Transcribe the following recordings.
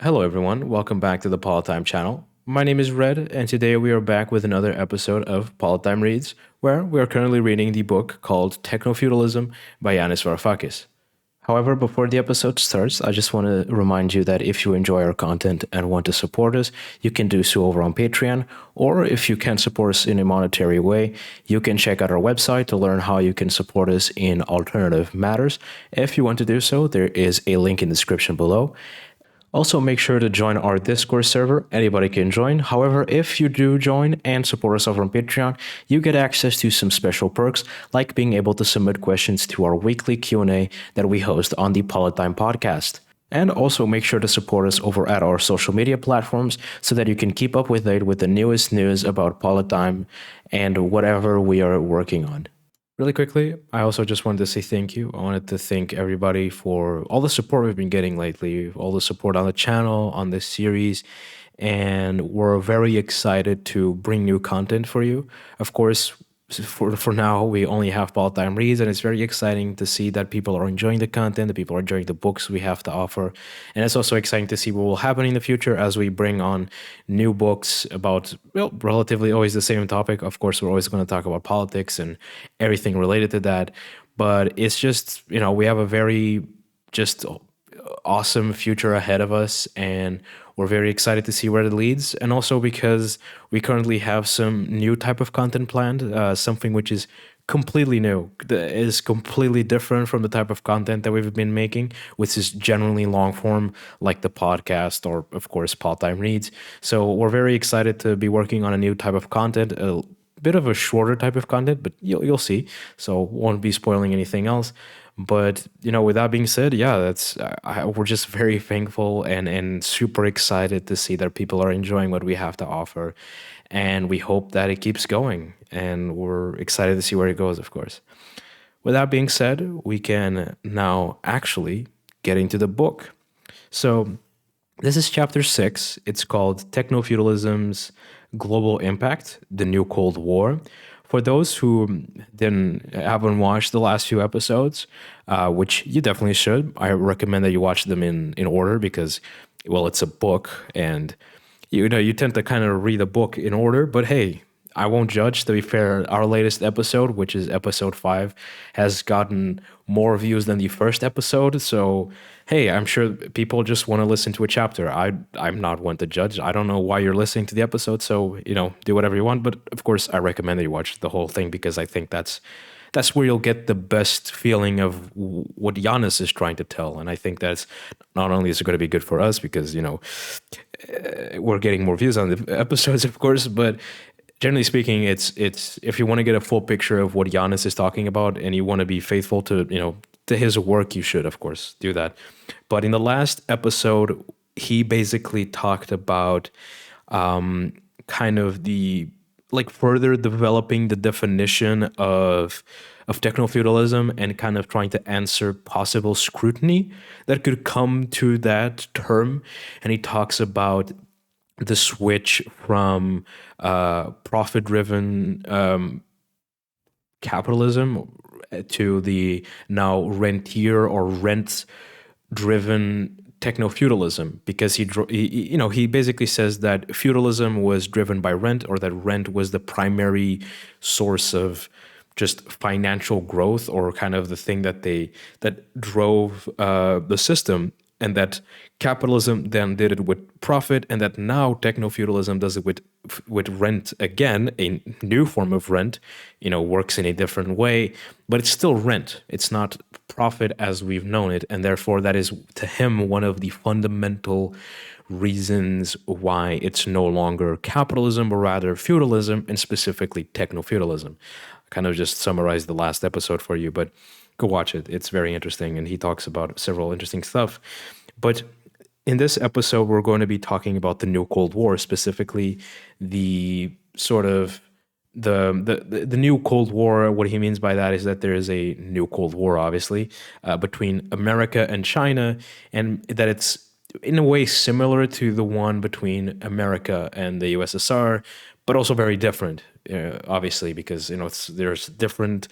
Hello, everyone. Welcome back to the Politdigm channel. My name is Red, and today we are back with another episode of Politdigm Reads, where we are currently reading the book called Technofeudalism by Yanis Varoufakis. However, before the episode starts, I just want to remind you that if you enjoy our content and want to support us, you can do so over on Patreon, or if you can't support us in a monetary way, you can check out our website to learn how you can support us in alternative matters. If you want to do so, there is a link in the description below. Also, make sure to join our Discord server. Anybody can join. However, if you do join and support us over on Patreon, you get access to some special perks, like being able to submit questions to our weekly Q&A that we host on the Politdigm podcast. And also make sure to support us over at our social media platforms so that you can keep up with it with the newest news about Politdigm and whatever we are working on. Really quickly, I also just wanted to say thank you. I wanted to thank everybody for all the support we've been getting lately, all the support on the channel, on this series, and we're very excited to bring new content for you. Of course, for now, we only have Politdigm Reads, and it's very exciting to see that people are enjoying the content, that people are enjoying the books we have to offer. And it's also exciting to see what will happen in the future as we bring on new books about, well, relatively always the same topic. Of course, we're always going to talk about politics and everything related to that. But it's just, we have a very just awesome future ahead of us, and we're very excited to see where it leads. And also because we currently have some new type of content planned, something which is completely new, that is completely different from the type of content that we've been making, which is generally long form, like the podcast or, of course, Politdigm Reads. So we're very excited to be working on a new type of content, a bit of a shorter type of content, but you'll see. So won't be spoiling anything else. But with that being said, yeah, we're just very thankful and super excited to see that people are enjoying what we have to offer, and we hope that it keeps going. And we're excited to see where it goes, of course. With that being said, we can now actually get into the book. So this is chapter 6. It's called Technofeudalism's Global Impact: The New Cold War. For those who haven't watched the last few episodes, which you definitely should, I recommend that you watch them in order because, well, it's a book, and you tend to kind of read a book in order. But hey, I won't judge. To be fair, our latest episode, which is episode 5, has gotten more views than the first episode. So hey, I'm sure people just want to listen to a chapter. I'm not one to judge. I don't know why you're listening to the episode, so do whatever you want. But of course, I recommend that you watch the whole thing because I think that's where you'll get the best feeling of what Yanis is trying to tell. And I think that's not only is it going to be good for us because we're getting more views on the episodes, of course, but generally speaking, it's if you want to get a full picture of what Yanis is talking about and you want to be faithful to to his work, you should, of course, do that. But in the last episode, he basically talked about kind of the further developing the definition of technofeudalism and kind of trying to answer possible scrutiny that could come to that term. And he talks about the switch from profit-driven capitalism to the now rentier or rent-driven technofeudalism, because he basically says that feudalism was driven by rent, or that rent was the primary source of just financial growth, or kind of the thing that drove the system, and that capitalism then did it with profit, and that now technofeudalism does it with rent again, a new form of rent, works in a different way, but it's still rent. It's not profit as we've known it, and therefore that is, to him, one of the fundamental reasons why it's no longer capitalism, but rather feudalism, and specifically technofeudalism. I kind of just summarized the last episode for you, but go watch it. It's very interesting, and he talks about several interesting stuff. But in this episode, we're going to be talking about the New Cold War, specifically the sort of the New Cold War. What he means by that is that there is a New Cold War, obviously, between America and China, and that it's in a way similar to the one between America and the USSR, but also very different, obviously, because there's different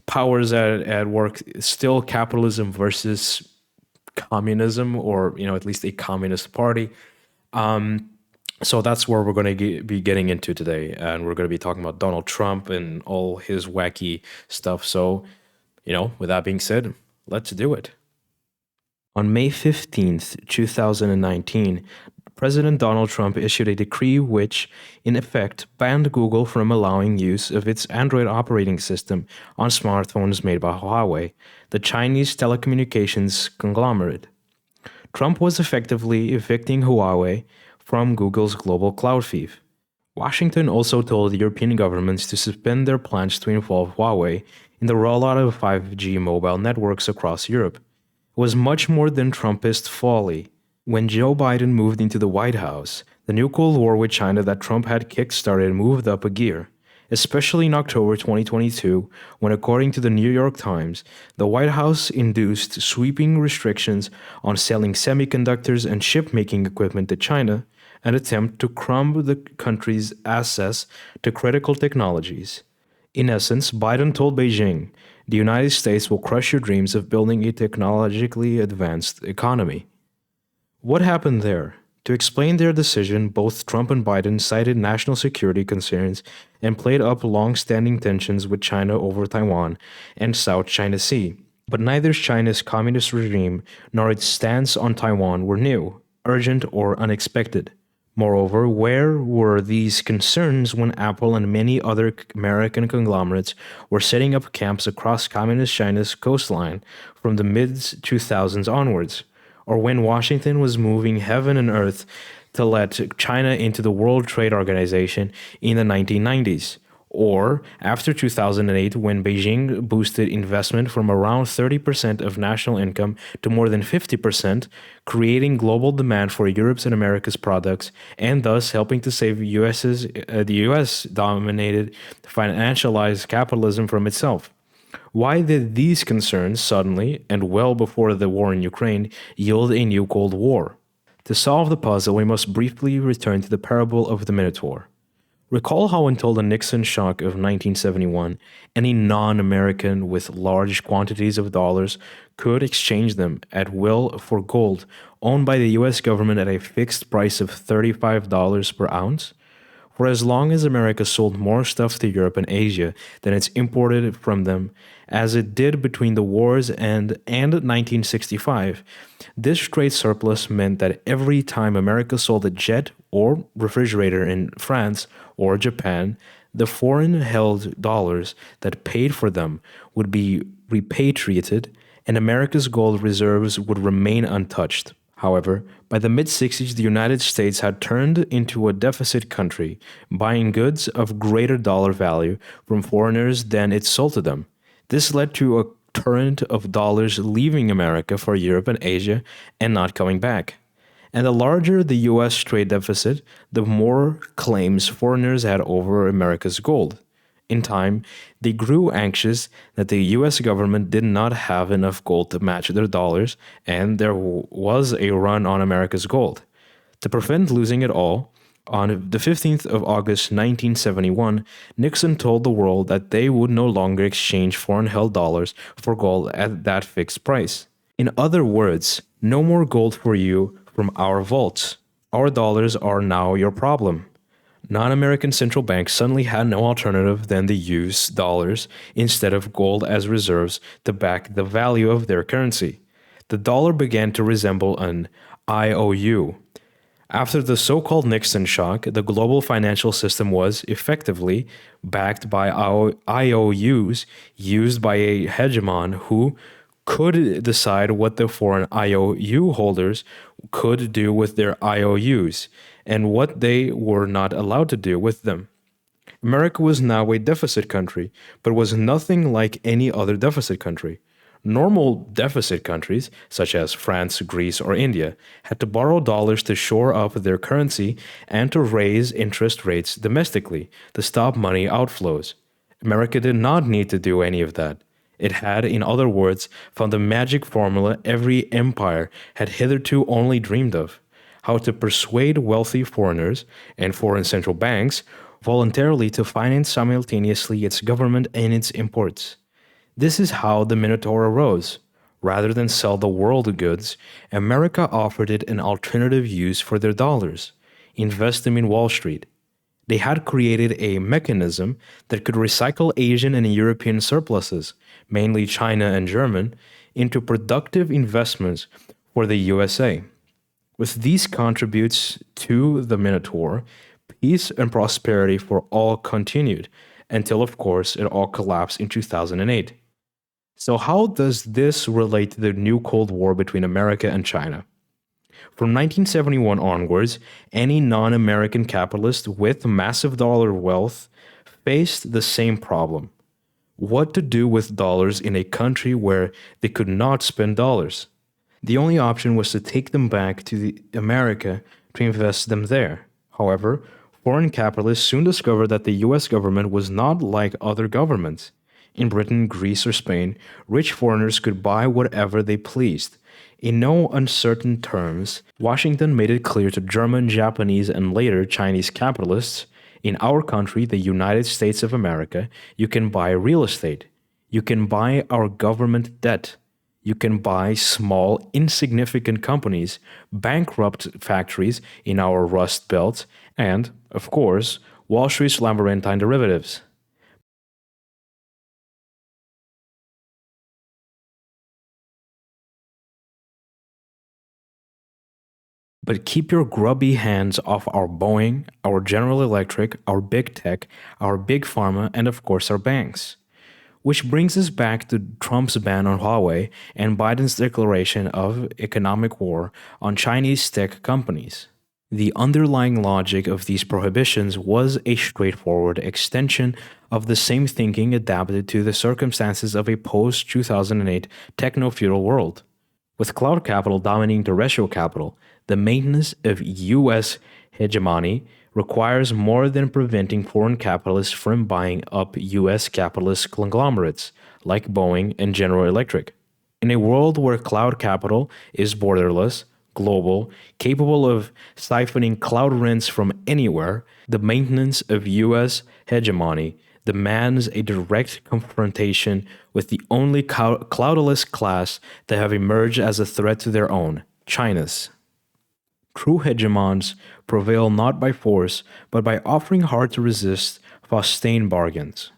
powers at work. Still capitalism versus communism, or at least a communist party. So that's where we're going to be getting into today, and we're going to be talking about Donald Trump and all his wacky stuff. So, with that being said, let's do it. On May 15th, 2019, President Donald Trump issued a decree which, in effect, banned Google from allowing use of its Android operating system on smartphones made by Huawei, the Chinese telecommunications conglomerate. Trump was effectively evicting Huawei from Google's global cloud fief. Washington also told European governments to suspend their plans to involve Huawei in the rollout of 5G mobile networks across Europe. It was much more than Trumpist folly. When Joe Biden moved into the White House, the new Cold War with China that Trump had kick-started moved up a gear, especially in October 2022, when, according to the New York Times, the White House induced sweeping restrictions on selling semiconductors and chip-making equipment to China, an attempt to crumb the country's access to critical technologies. In essence, Biden told Beijing, the United States will crush your dreams of building a technologically advanced economy. What happened there? To explain their decision, both Trump and Biden cited national security concerns and played up long-standing tensions with China over Taiwan and South China Sea. But neither China's communist regime nor its stance on Taiwan were new, urgent, or unexpected. Moreover, where were these concerns when Apple and many other American conglomerates were setting up camps across communist China's coastline from the mid-2000s onwards, or when Washington was moving heaven and earth to let China into the World Trade Organization in the 1990s, or after 2008 when Beijing boosted investment from around 30% of national income to more than 50%, creating global demand for Europe's and America's products, and thus helping to save the US-dominated financialized capitalism from itself. Why did these concerns suddenly, and well before the war in Ukraine, yield a new Cold War? To solve the puzzle, we must briefly return to the parable of the Minotaur. Recall how until the Nixon shock of 1971, any non-American with large quantities of dollars could exchange them at will for gold owned by the US government at a fixed price of $35 per ounce? For as long as America sold more stuff to Europe and Asia than it's imported from them, as it did between the wars and 1965, this trade surplus meant that every time America sold a jet or refrigerator in France or Japan, the foreign-held dollars that paid for them would be repatriated, and America's gold reserves would remain untouched. However, by the mid-60s, the United States had turned into a deficit country, buying goods of greater dollar value from foreigners than it sold to them. This led to a torrent of dollars leaving America for Europe and Asia and not coming back. And the larger the U.S. trade deficit, the more claims foreigners had over America's gold. In time, they grew anxious that the U.S. government did not have enough gold to match their dollars, and there was a run on America's gold. To prevent losing it all, on the 15th of August 1971, Nixon told the world that they would no longer exchange foreign-held dollars for gold at that fixed price. In other words, no more gold for you from our vaults. Our dollars are now your problem. Non-American central banks suddenly had no alternative than to use dollars instead of gold as reserves to back the value of their currency. The dollar began to resemble an IOU. After the so-called Nixon shock, the global financial system was, effectively, backed by IOUs used by a hegemon who could decide what the foreign IOU holders could do with their IOUs and what they were not allowed to do with them. America was now a deficit country, but was nothing like any other deficit country. Normal deficit countries, such as France, Greece, or India, had to borrow dollars to shore up their currency and to raise interest rates domestically to stop money outflows. America did not need to do any of that. It had, in other words, found the magic formula every empire had hitherto only dreamed of: how to persuade wealthy foreigners and foreign central banks voluntarily to finance simultaneously its government and its imports. This is how the Minotaur arose. Rather than sell the world goods, America offered it an alternative use for their dollars: invest them in Wall Street. They had created a mechanism that could recycle Asian and European surpluses, mainly China and German, into productive investments for the USA. With these contributes to the Minotaur, peace and prosperity for all continued, until of course it all collapsed in 2008. So, how does this relate to the new Cold War between America and China? From 1971 onwards, any non American capitalist with massive dollar wealth faced the same problem: what to do with dollars in a country where they could not spend dollars. The only option was to take them back to America to invest them there. However, foreign capitalists soon discovered that the US government was not like other governments. In Britain, Greece, or Spain, rich foreigners could buy whatever they pleased. In no uncertain terms, Washington made it clear to German, Japanese, and later Chinese capitalists: in our country, the United States of America, you can buy real estate. You can buy our government debt. You can buy small, insignificant companies, bankrupt factories in our Rust Belt, and, of course, Wall Street's labyrinthine derivatives. But keep your grubby hands off our Boeing, our General Electric, our big tech, our big pharma, and of course our banks. Which brings us back to Trump's ban on Huawei and Biden's declaration of economic war on Chinese tech companies. The underlying logic of these prohibitions was a straightforward extension of the same thinking adapted to the circumstances of a post 2008 techno feudal world. With cloud capital dominating terrestrial capital, the maintenance of US hegemony requires more than preventing foreign capitalists from buying up US capitalist conglomerates like Boeing and General Electric. In a world where cloud capital is borderless, global, capable of siphoning cloud rents from anywhere, the maintenance of US hegemony demands a direct confrontation with the only cloudless class that have emerged as a threat to their own: China's. True hegemons prevail not by force, but by offering hard to resist Faustian bargains.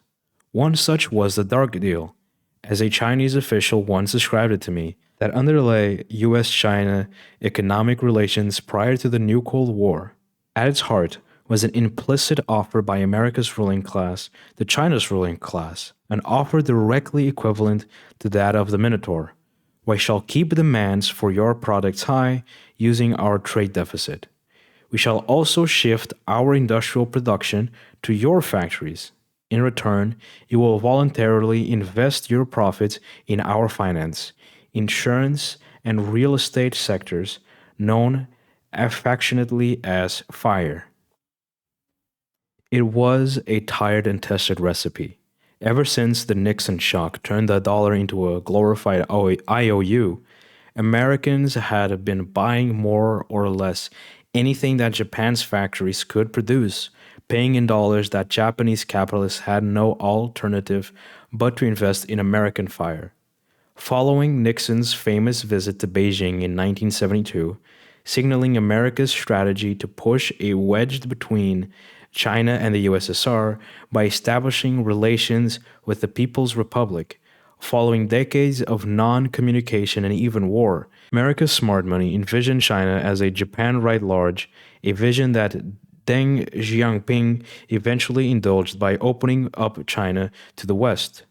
One such was the Dark Deal, as a Chinese official once described it to me, that underlay US China economic relations prior to the new Cold War. At its heart was an implicit offer by America's ruling class to China's ruling class, an offer directly equivalent to that of the Minotaur. We shall keep demands for your products high using our trade deficit. We shall also shift our industrial production to your factories. In return, you will voluntarily invest your profits in our finance, insurance, and real estate sectors, known affectionately as FIRE. It was a tried and tested recipe. Ever since the Nixon shock turned the dollar into a glorified IOU, Americans had been buying more or less anything that Japan's factories could produce, paying in dollars that Japanese capitalists had no alternative but to invest in American fire. Following Nixon's famous visit to Beijing in 1972, signaling America's strategy to push a wedge between China and the USSR by establishing relations with the People's Republic. Following decades of non-communication and even war, America's smart money envisioned China as a Japan writ large, a vision that Deng Xiaoping eventually indulged by opening up China to the West.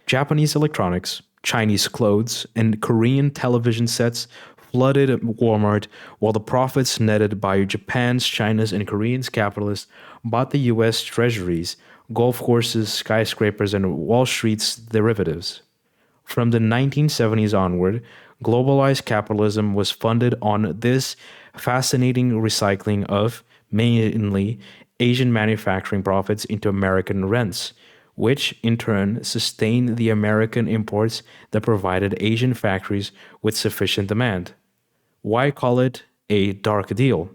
Japanese electronics, Chinese clothes, and Korean television sets flooded Walmart, while the profits netted by Japan's, China's, and Korean's capitalists bought the US treasuries, golf courses, skyscrapers, and Wall Street's derivatives. From the 1970s onward, globalized capitalism was funded on this fascinating recycling of, mainly, Asian manufacturing profits into American rents, which in turn sustained the American imports that provided Asian factories with sufficient demand. Why call it a dark deal?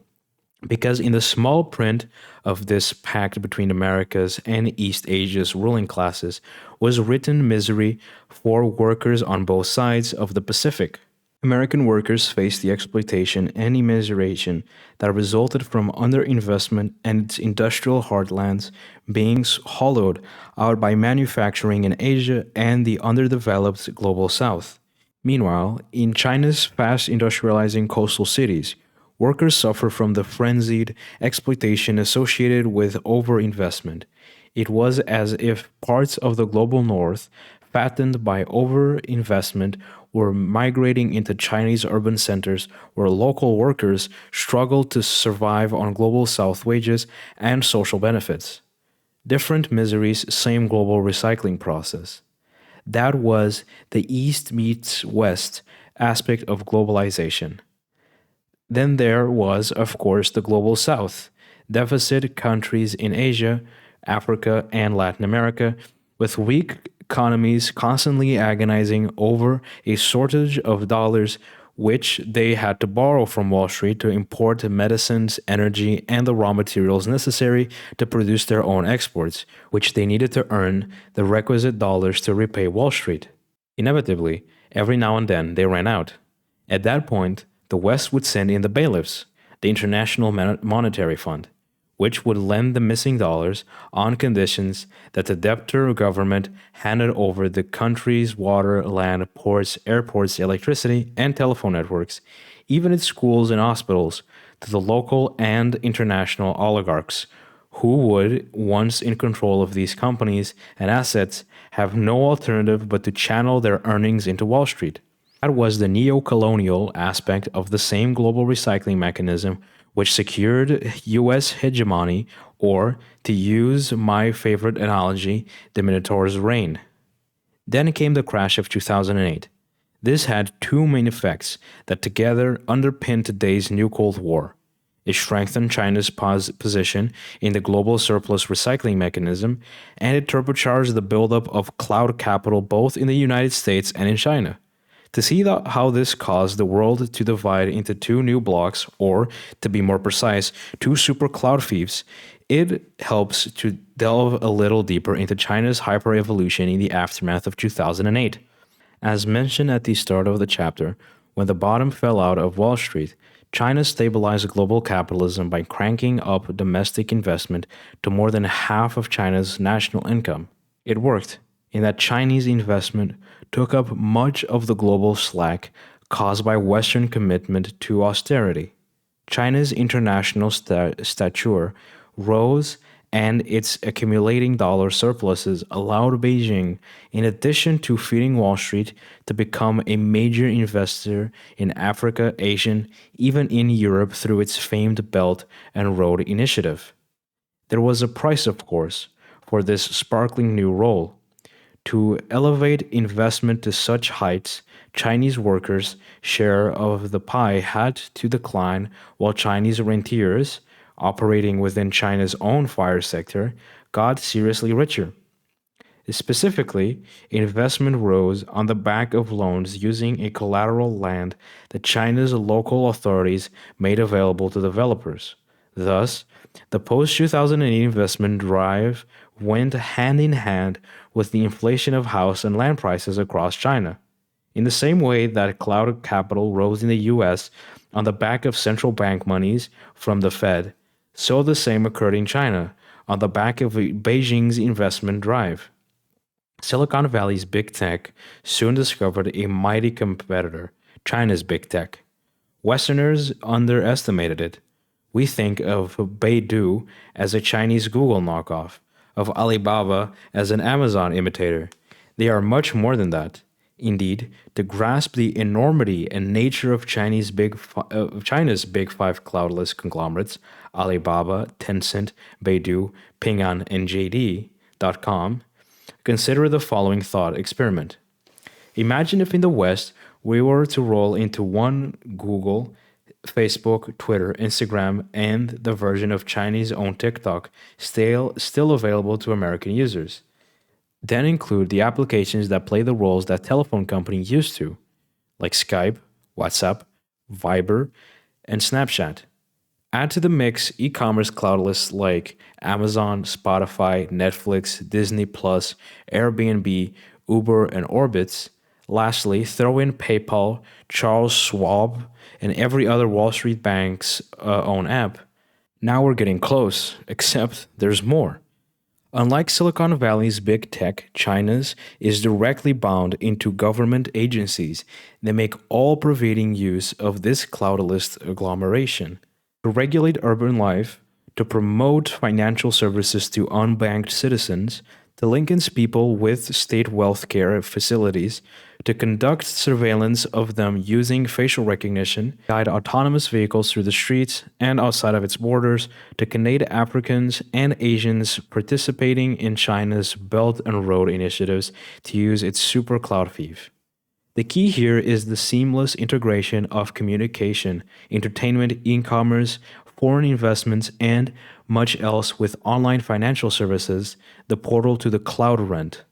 Because in the small print of this pact between America's and East Asia's ruling classes was written misery for workers on both sides of the Pacific. American workers faced the exploitation and immiseration that resulted from underinvestment and its industrial heartlands being hollowed out by manufacturing in Asia and the underdeveloped global south. Meanwhile, in China's fast industrializing coastal cities, workers suffer from the frenzied exploitation associated with overinvestment. It was as if parts of the global north, fattened by overinvestment, were migrating into Chinese urban centers where local workers struggled to survive on global south wages and social benefits. Different miseries, same global recycling process. That was the East meets West aspect of globalization. Then there was, of course, the global south, deficit countries in Asia, Africa, and Latin America, with weak economies constantly agonizing over a shortage of dollars, which they had to borrow from Wall Street to import medicines, energy, and the raw materials necessary to produce their own exports, which they needed to earn the requisite dollars to repay Wall Street. Inevitably, every now and then they ran out. At that point, the West would send in the bailiffs, the International Monetary Fund, which would lend the missing dollars on conditions that the debtor government handed over the country's water, land, ports, airports, electricity, and telephone networks, even its schools and hospitals, to the local and international oligarchs, who would, once in control of these companies and assets, have no alternative but to channel their earnings into Wall Street. That was the neo-colonial aspect of the same global recycling mechanism which secured U.S. hegemony, or, to use my favorite analogy, the Minotaur's reign. Then came the crash of 2008. This had two main effects that together underpin today's new Cold War. It strengthened China's position in the global surplus recycling mechanism, and it turbocharged the buildup of cloud capital both in the United States and in China. To see how this caused the world to divide into two new blocks, or, to be more precise, two super cloud fiefs, it helps to delve a little deeper into China's hyper-evolution in the aftermath of 2008. As mentioned at the start of the chapter, when the bottom fell out of Wall Street, China stabilized global capitalism by cranking up domestic investment to more than half of China's national income. It worked, in that Chinese investment took up much of the global slack caused by Western commitment to austerity. China's international stature rose, and its accumulating dollar surpluses allowed Beijing, in addition to feeding Wall Street, to become a major investor in Africa, Asia, even in Europe through its famed Belt and Road Initiative. There was a price, of course, for this sparkling new role. To elevate investment to such heights, Chinese workers' share of the pie had to decline, while Chinese rentiers, operating within China's own fire sector, got seriously richer. Specifically, investment rose on the back of loans using a collateral land that China's local authorities made available to developers. Thus, the post-2008 investment drive went hand in hand with the inflation of house and land prices across China. In the same way that cloud capital rose in the US on the back of central bank monies from the Fed, so the same occurred in China on the back of Beijing's investment drive. Silicon Valley's big tech soon discovered a mighty competitor, China's big tech. Westerners underestimated it. We think of Baidu as a Chinese Google knockoff, of Alibaba as an Amazon imitator. They are much more than that. Indeed, to grasp the enormity and nature of China's big five cloudless conglomerates, Alibaba, Tencent, Baidu, Ping An, and JD.com, consider the following thought experiment. Imagine if in the West we were to roll into one Google, Facebook, Twitter, Instagram, and the version of Chinese-owned TikTok still available to American users. Then include the applications that play the roles that telephone companies used to, like Skype, WhatsApp, Viber, and Snapchat. Add to the mix e-commerce cloud lists like Amazon, Spotify, Netflix, Disney Plus, Airbnb, Uber, and Orbitz. Lastly, throw in PayPal, Charles Schwab, and every other Wall Street bank's own app. Now we're getting close, except there's more. Unlike Silicon Valley's big tech, China's is directly bound into government agencies that make all-pervading use of this cloud-list agglomeration. To regulate urban life, to promote financial services to unbanked citizens, to link its people with state wealth care facilities, to conduct surveillance of them using facial recognition, guide autonomous vehicles through the streets and outside of its borders, to connect Africans and Asians participating in China's Belt and Road initiatives to use its super cloud fief. The key here is the seamless integration of communication, entertainment, e-commerce, foreign investments, and much else with online financial services, the portal to the cloud rent.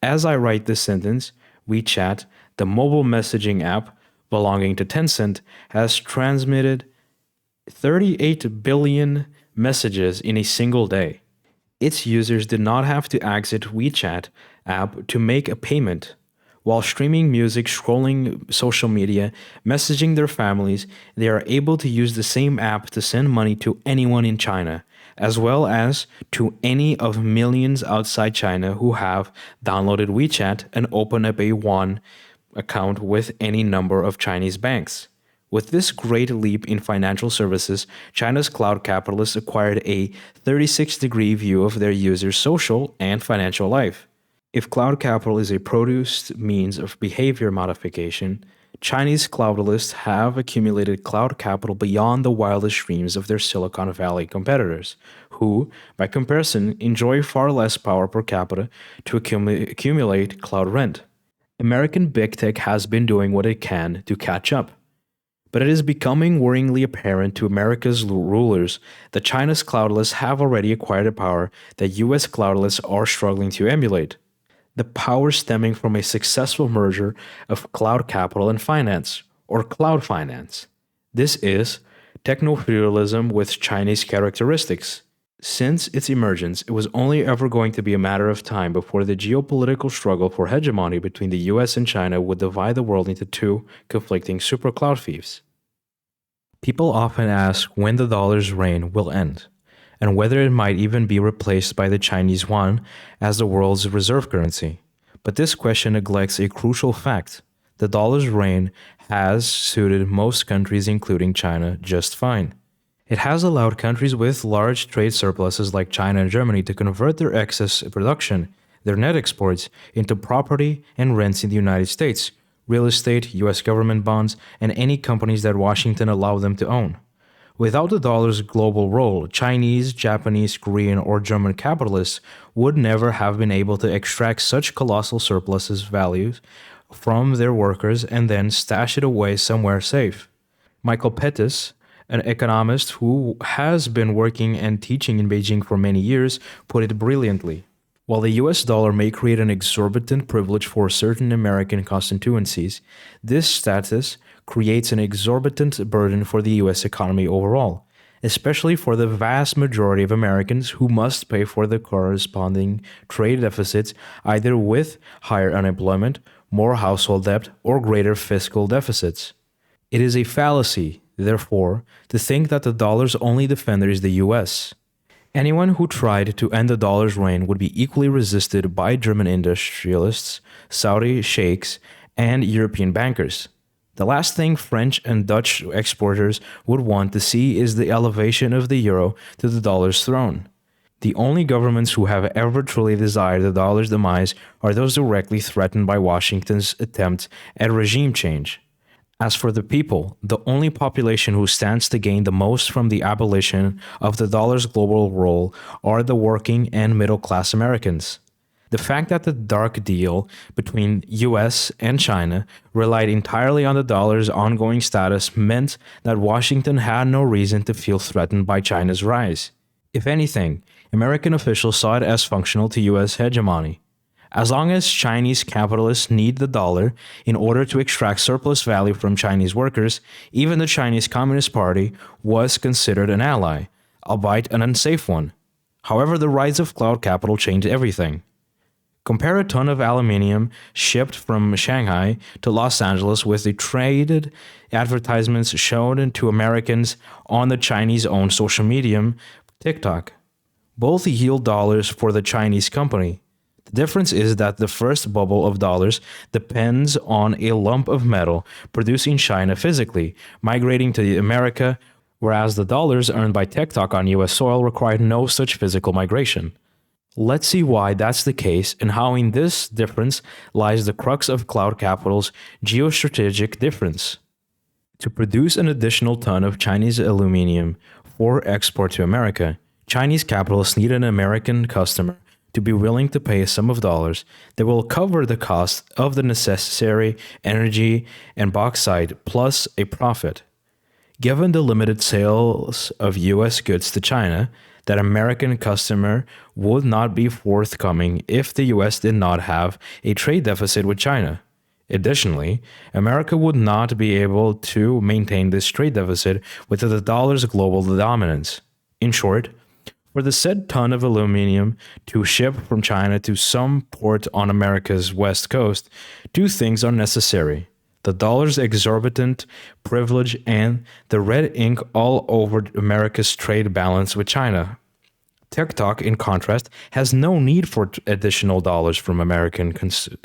As I write this sentence, WeChat, the mobile messaging app belonging to Tencent, has transmitted 38 billion messages in a single day. Its users did not have to exit WeChat app to make a payment. While streaming music, scrolling social media, messaging their families, they are able to use the same app to send money to anyone in China, as well as to any of millions outside China who have downloaded WeChat and opened up a Yuan account with any number of Chinese banks. With this great leap in financial services, China's cloud capitalists acquired a 36-degree view of their users' social and financial life. If cloud capital is a produced means of behavior modification, Chinese cloudalists have accumulated cloud capital beyond the wildest dreams of their Silicon Valley competitors, who, by comparison, enjoy far less power per capita to accumulate cloud rent. American big tech has been doing what it can to catch up. But it is becoming worryingly apparent to America's rulers that China's cloudalists have already acquired a power that US cloudalists are struggling to emulate. The power stemming from a successful merger of cloud capital and finance, or cloud finance. This is technofeudalism with Chinese characteristics. Since its emergence, it was only ever going to be a matter of time before the geopolitical struggle for hegemony between the US and China would divide the world into two conflicting super cloud fiefs. People often ask when the dollar's reign will end, and whether it might even be replaced by the Chinese yuan as the world's reserve currency. But this question neglects a crucial fact. The dollar's reign has suited most countries, including China, just fine. It has allowed countries with large trade surpluses like China and Germany to convert their excess production, their net exports, into property and rents in the United States, real estate, US government bonds, and any companies that Washington allowed them to own. Without the dollar's global role, Chinese, Japanese, Korean, or German capitalists would never have been able to extract such colossal surpluses values from their workers and then stash it away somewhere safe. Michael Pettis, an economist who has been working and teaching in Beijing for many years, put it brilliantly. While the US dollar may create an exorbitant privilege for certain American constituencies, this status creates an exorbitant burden for the US economy overall, especially for the vast majority of Americans who must pay for the corresponding trade deficits either with higher unemployment, more household debt, or greater fiscal deficits. It is a fallacy, therefore, to think that the dollar's only defender is the US. Anyone who tried to end the dollar's reign would be equally resisted by German industrialists, Saudi sheikhs, and European bankers. The last thing French and Dutch exporters would want to see is the elevation of the euro to the dollar's throne. The only governments who have ever truly desired the dollar's demise are those directly threatened by Washington's attempt at regime change. As for the people, the only population who stands to gain the most from the abolition of the dollar's global role are the working and middle-class Americans. The fact that the dark deal between US and China relied entirely on the dollar's ongoing status meant that Washington had no reason to feel threatened by China's rise. If anything, American officials saw it as functional to US hegemony. As long as Chinese capitalists need the dollar in order to extract surplus value from Chinese workers, even the Chinese Communist Party was considered an ally, albeit an unsafe one. However, the rise of cloud capital changed everything. Compare a ton of aluminium shipped from Shanghai to Los Angeles with the traded advertisements shown to Americans on the Chinese-owned social medium, TikTok. Both yield dollars for the Chinese company. The difference is that the first bubble of dollars depends on a lump of metal produced in China physically, migrating to America, whereas the dollars earned by TikTok on US soil required no such physical migration. Let's see why that's the case and how in this difference lies the crux of cloud capital's geostrategic difference. To produce an additional ton of Chinese aluminum for export to America, Chinese capitalists need an American customer to be willing to pay a sum of dollars that will cover the cost of the necessary energy and bauxite plus a profit. Given the limited sales of U.S. goods to China, that American customer would not be forthcoming if the U.S. did not have a trade deficit with China. Additionally, America would not be able to maintain this trade deficit with the dollar's global dominance. In short, for the said ton of aluminum to ship from China to some port on America's west coast, two things are necessary: the dollar's exorbitant privilege and the red ink all over America's trade balance with China. TikTok, in contrast, has no need for additional dollars from American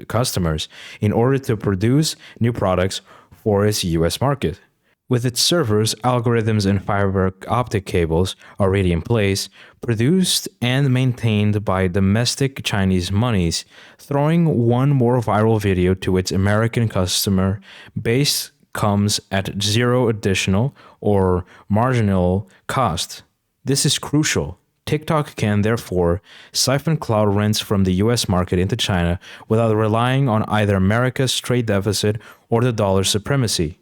customers in order to produce new products for its US market. With its servers, algorithms, and fiber optic cables already in place, produced and maintained by domestic Chinese monies, throwing one more viral video to its American customer base comes at zero additional or marginal cost. This is crucial. TikTok can therefore siphon cloud rents from the US market into China without relying on either America's trade deficit or the dollar's supremacy.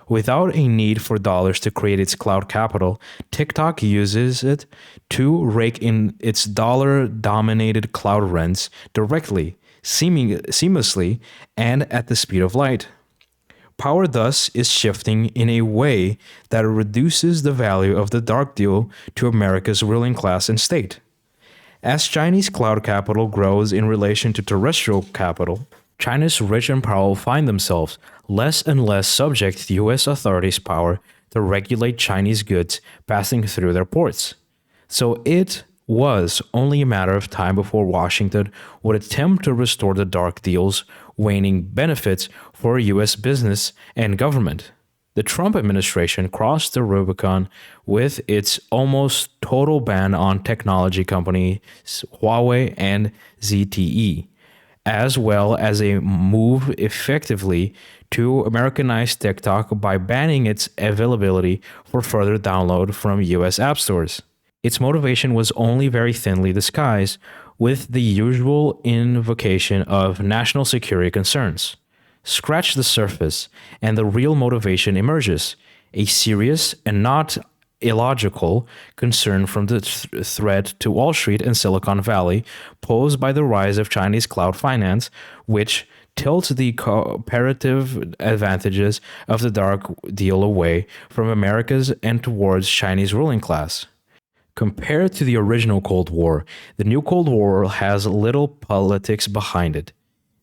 Without a need for dollars to create its cloud capital, TikTok uses it to rake in its dollar-dominated cloud rents directly, seamlessly, and at the speed of light. Power thus is shifting in a way that reduces the value of the dark deal to America's ruling class and state. As Chinese cloud capital grows in relation to terrestrial capital, China's rich and powerful find themselves less and less subject to U.S. authorities' power to regulate Chinese goods passing through their ports. So it was only a matter of time before Washington would attempt to restore the dark deal's waning benefits for U.S. business and government. The Trump administration crossed the Rubicon with its almost total ban on technology companies Huawei and ZTE, as well as a move effectively to Americanize TikTok by banning its availability for further download from U.S. app stores. Its motivation was only very thinly disguised with the usual invocation of national security concerns. Scratch the surface, and the real motivation emerges: a serious and not illogical concern from the threat to Wall Street and Silicon Valley posed by the rise of Chinese cloud finance, which tilts the comparative advantages of the dark deal away from America's and towards Chinese ruling class. Compared to the original Cold War, the new Cold War has little politics behind it,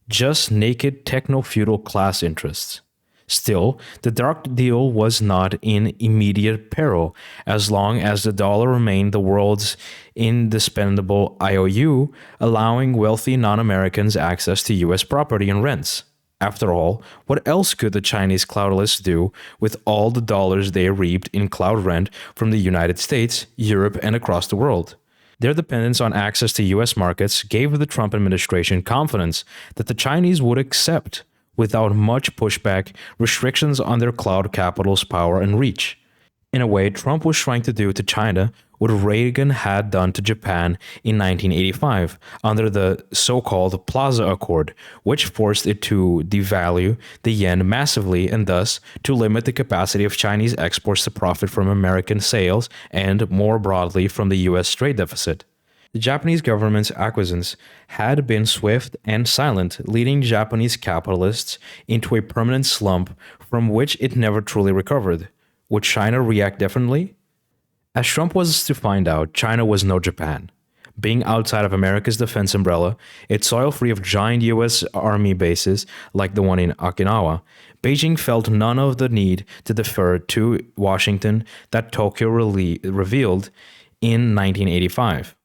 just naked techno-feudal class interests. Still, the dark deal was not in immediate peril as long as the dollar remained the world's indispensable IOU, allowing wealthy non-Americans access to U.S. property and rents. After all, what else could the Chinese cloudlists do with all the dollars they reaped in cloud rent from the United States, Europe, and across the world? Their dependence on access to U.S. markets gave the Trump administration confidence that the Chinese would accept, without much pushback, restrictions on their cloud capital's power and reach. In a way, Trump was trying to do to China what Reagan had done to Japan in 1985 under the so-called Plaza Accord, which forced it to devalue the yen massively and thus to limit the capacity of Chinese exports to profit from American sales and, more broadly, from the U.S. trade deficit. The Japanese government's acquiescence had been swift and silent, leading Japanese capitalists into a permanent slump from which it never truly recovered. Would China react differently? As Trump was to find out, China was no Japan. Being outside of America's defense umbrella, its soil free of giant US Army bases like the one in Okinawa, Beijing felt none of the need to defer to Washington that Tokyo revealed in 1985.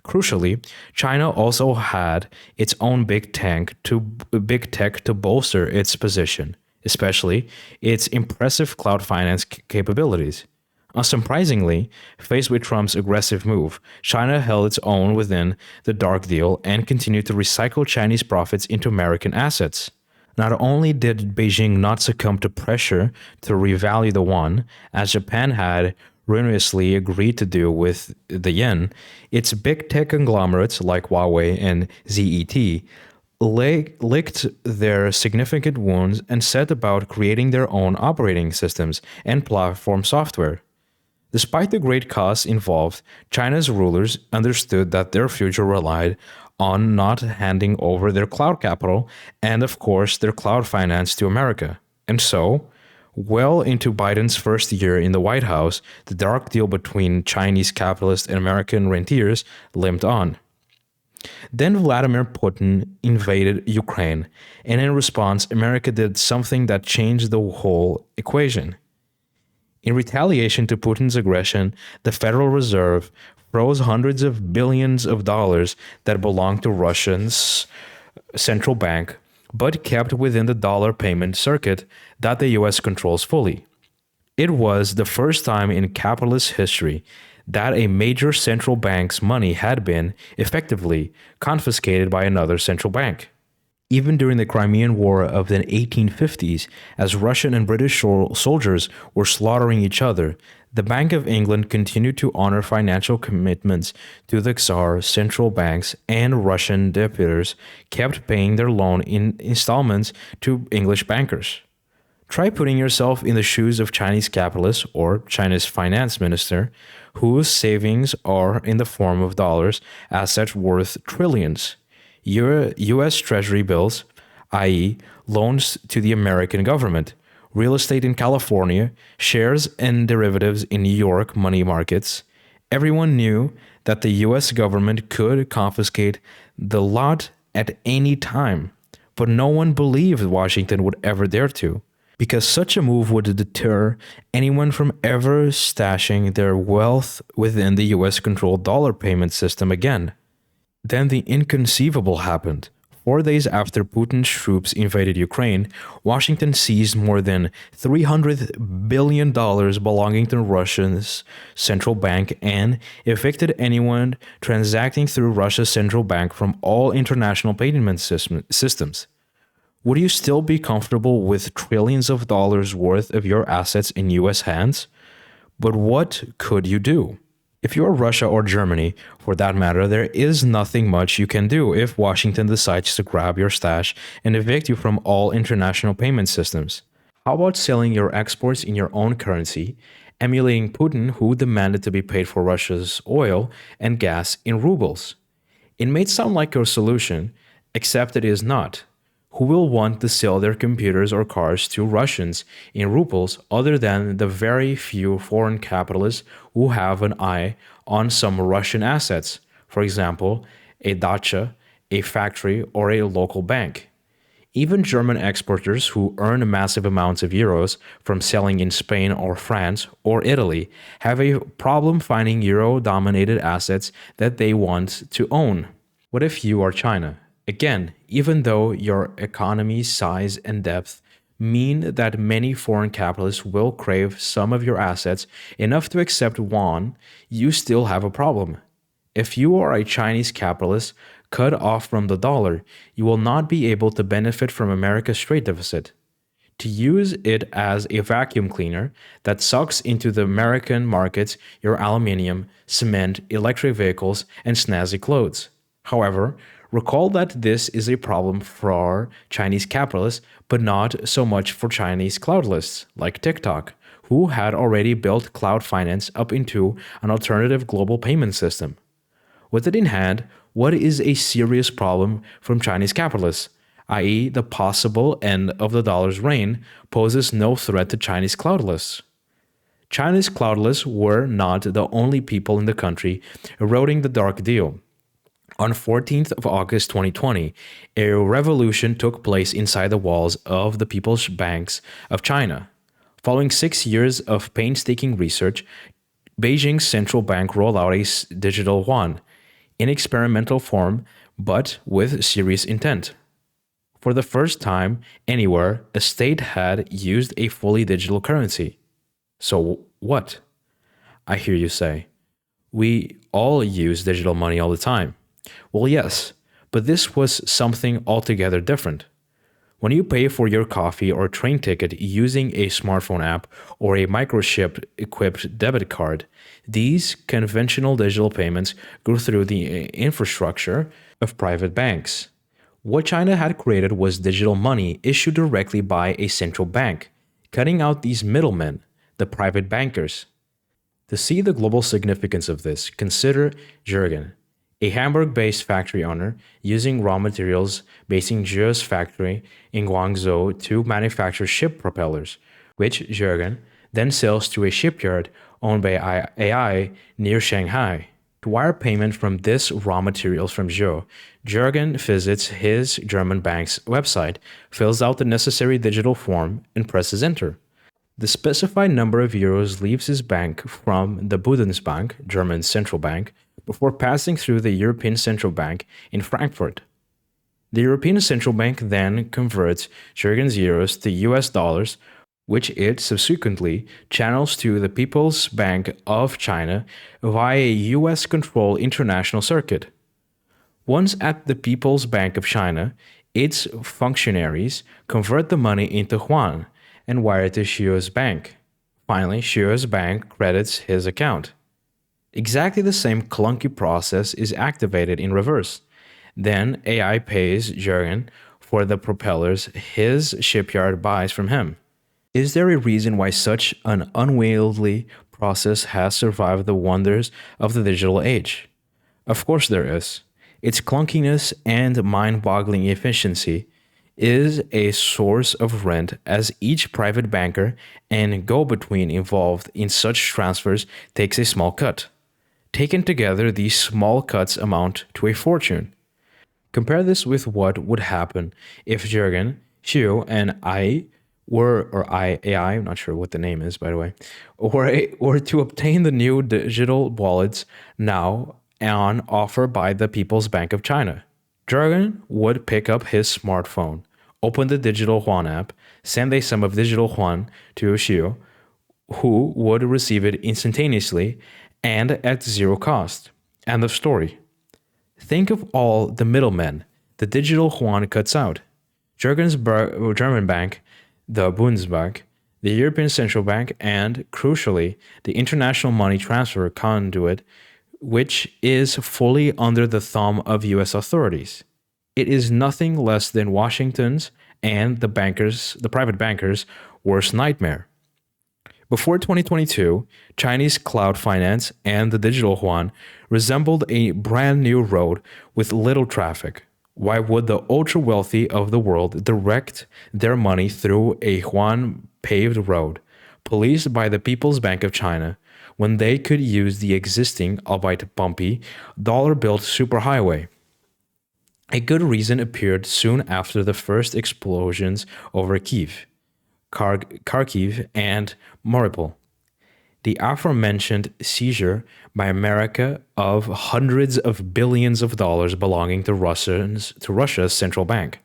Crucially, China also had its own big tech to bolster its position, especially its impressive cloud finance capabilities. Unsurprisingly, faced with Trump's aggressive move, China held its own within the dark deal and continued to recycle Chinese profits into American assets. Not only did Beijing not succumb to pressure to revalue the yuan, as Japan had ruinously agreed to do with the yen, its big tech conglomerates like Huawei and ZET licked their significant wounds and set about creating their own operating systems and platform software. Despite the great costs involved, China's rulers understood that their future relied on not handing over their cloud capital and, of course, their cloud finance to America. And so, well into Biden's first year in the White House, the dark deal between Chinese capitalists and American rentiers limped on. Then Vladimir Putin invaded Ukraine, and in response, America did something that changed the whole equation. In retaliation to Putin's aggression, the Federal Reserve froze hundreds of billions of dollars that belonged to Russia's central bank, but kept within the dollar payment circuit that the US controls fully. It was the first time in capitalist history that a major central bank's money had been effectively confiscated by another central bank. Even during the Crimean War of the 1850s, as Russian and British soldiers were slaughtering each other, the Bank of England continued to honor financial commitments to the Tsar, central banks, and Russian debtors kept paying their loan in installments to English bankers. Try putting yourself in the shoes of Chinese capitalists or China's finance minister, whose savings are in the form of dollars, assets worth trillions. U.S. Treasury bills, i.e., loans to the American government, real estate in California, shares and derivatives in New York money markets. Everyone knew that the U.S. government could confiscate the lot at any time, but no one believed Washington would ever dare to, because such a move would deter anyone from ever stashing their wealth within the U.S.-controlled dollar payment system again. Then the inconceivable happened. 4 days after Putin's troops invaded Ukraine, Washington seized more than $300 billion belonging to Russia's central bank and evicted anyone transacting through Russia's central bank from all international payment systems. Would you still be comfortable with trillions of dollars worth of your assets in U.S. hands? But what could you do? If you're Russia or Germany, for that matter, there is nothing much you can do if Washington decides to grab your stash and evict you from all international payment systems. How about selling your exports in your own currency, emulating Putin, who demanded to be paid for Russia's oil and gas in rubles? It may sound like a solution, except it is not. Who will want to sell their computers or cars to Russians in rubles other than the very few foreign capitalists who have an eye on some Russian assets, for example, a dacha, a factory, or a local bank? Even German exporters who earn massive amounts of euros from selling in Spain or France or Italy have a problem finding euro-dominated assets that they want to own. What if you are China? Again, even though your economy's size and depth mean that many foreign capitalists will crave some of your assets enough to accept yuan, you still have a problem. If you are a Chinese capitalist cut off from the dollar, you will not be able to benefit from America's trade deficit. To use it as a vacuum cleaner that sucks into the American markets your aluminium, cement, electric vehicles, and snazzy clothes. However, recall that this is a problem for Chinese capitalists, but not so much for Chinese cloudlists like TikTok, who had already built cloud finance up into an alternative global payment system. With it in hand, what is a serious problem from Chinese capitalists, i.e., the possible end of the dollar's reign poses no threat to Chinese cloudlists. Chinese cloudlists were not the only people in the country eroding the dark deal. On 14th of August 2020, a revolution took place inside the walls of the People's Banks of China. Following 6 years of painstaking research, Beijing's central bank rolled out a digital yuan, in experimental form but with serious intent. For the first time anywhere, a state had used a fully digital currency. So what? I hear you say. We all use digital money all the time. Well, yes, but this was something altogether different. When you pay for your coffee or train ticket using a smartphone app or a microchip-equipped debit card, these conventional digital payments go through the infrastructure of private banks. What China had created was digital money issued directly by a central bank, cutting out these middlemen, the private bankers. To see the global significance of this, consider Jürgen, a Hamburg-based factory owner using raw materials based in Zhe's factory in Guangzhou to manufacture ship propellers, which Jürgen then sells to a shipyard owned by AI near Shanghai. To wire payment from this raw materials from Zhe, Jürgen visits his German bank's website, fills out the necessary digital form, and presses enter. The specified number of euros leaves his bank from the Bundesbank, German central bank, before passing through the European Central Bank in Frankfurt. The European Central Bank then converts Jürgen's euros to US dollars, which it subsequently channels to the People's Bank of China via a US-controlled international circuit. Once at the People's Bank of China, its functionaries convert the money into yuan and wire it to Zhe's bank. Finally, Zhe's bank credits his account. Exactly the same clunky process is activated in reverse. Then AI pays Jürgen for the propellers his shipyard buys from him. Is there a reason why such an unwieldy process has survived the wonders of the digital age? Of course there is. Its clunkiness and mind-boggling efficiency is a source of rent as each private banker and go-between involved in such transfers takes a small cut. Taken together, these small cuts amount to a fortune. Compare this with what would happen if Jürgen, Xu, and AI, I'm not sure what the name is, by the way, were to obtain the new digital wallets now on offer by the People's Bank of China. Jürgen would pick up his smartphone, open the digital yuan app, send a sum of digital yuan to Xu, who would receive it instantaneously and at zero cost. End of story. Think of all the middlemen the digital yuan cuts out. Jürgen's German bank, the Bundesbank, the European Central Bank, and, crucially, the international money transfer conduit, which is fully under the thumb of US authorities. It is nothing less than Washington's and the private bankers' worst nightmare. Before 2022, Chinese cloud finance and the digital yuan resembled a brand new road with little traffic. Why would the ultra-wealthy of the world direct their money through a yuan-paved road, policed by the People's Bank of China, when they could use the existing, albeit bumpy, dollar-built superhighway? A good reason appeared soon after the first explosions over Kharkiv, and Mariupol. The aforementioned seizure by America of hundreds of billions of dollars belonging to Russia's central bank.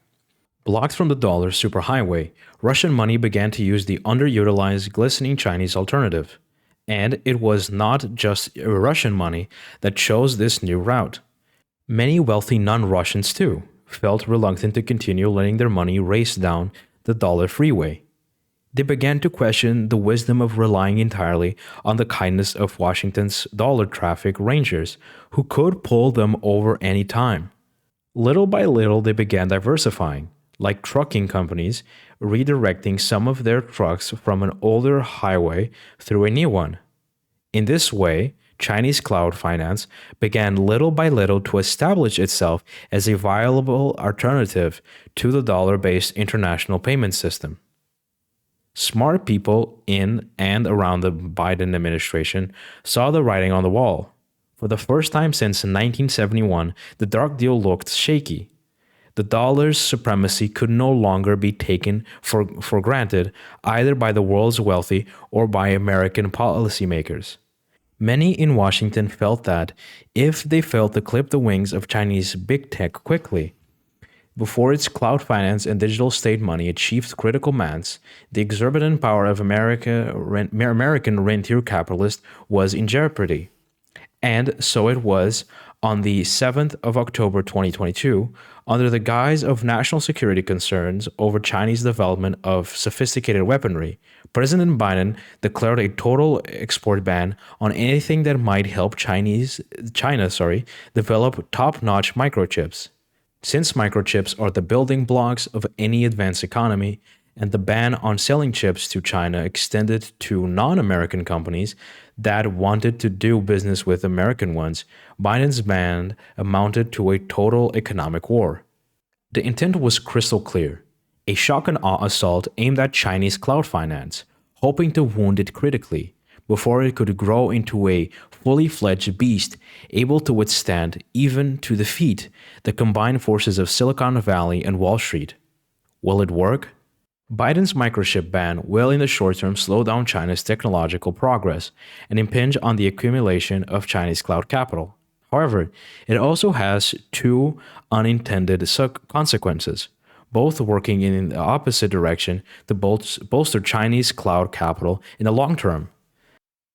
Blocked from the dollar superhighway, Russian money began to use the underutilized, glistening Chinese alternative. And it was not just Russian money that chose this new route. Many wealthy non-Russians, too, felt reluctant to continue letting their money race down the dollar freeway. They began to question the wisdom of relying entirely on the kindness of Washington's dollar traffic rangers, who could pull them over any time. Little by little, they began diversifying, like trucking companies, redirecting some of their trucks from an older highway through a new one. In this way, Chinese cloud finance began little by little to establish itself as a viable alternative to the dollar-based international payment system. Smart people in and around the Biden administration saw the writing on the wall. For the first time since 1971, the dark deal looked shaky. The dollar's supremacy could no longer be taken for granted either by the world's wealthy or by American policymakers. Many in Washington felt that if they failed to clip the wings of Chinese big tech quickly, before its cloud finance and digital state money achieved critical mass, the exorbitant power of American rentier capitalists was in jeopardy. And so it was on the 7th of October 2022, under the guise of national security concerns over Chinese development of sophisticated weaponry, President Biden declared a total export ban on anything that might help China develop top-notch microchips. Since microchips are the building blocks of any advanced economy, and the ban on selling chips to China extended to non-American companies that wanted to do business with American ones, Biden's ban amounted to a total economic war. The intent was crystal clear: a shock and awe assault aimed at Chinese cloud finance, hoping to wound it critically before it could grow into a fully fledged beast able to withstand, even to defeat, the combined forces of Silicon Valley and Wall Street. Will it work? Biden's microchip ban will in the short term slow down China's technological progress and impinge on the accumulation of Chinese cloud capital. However, it also has two unintended consequences, both working in the opposite direction to bolster Chinese cloud capital in the long term.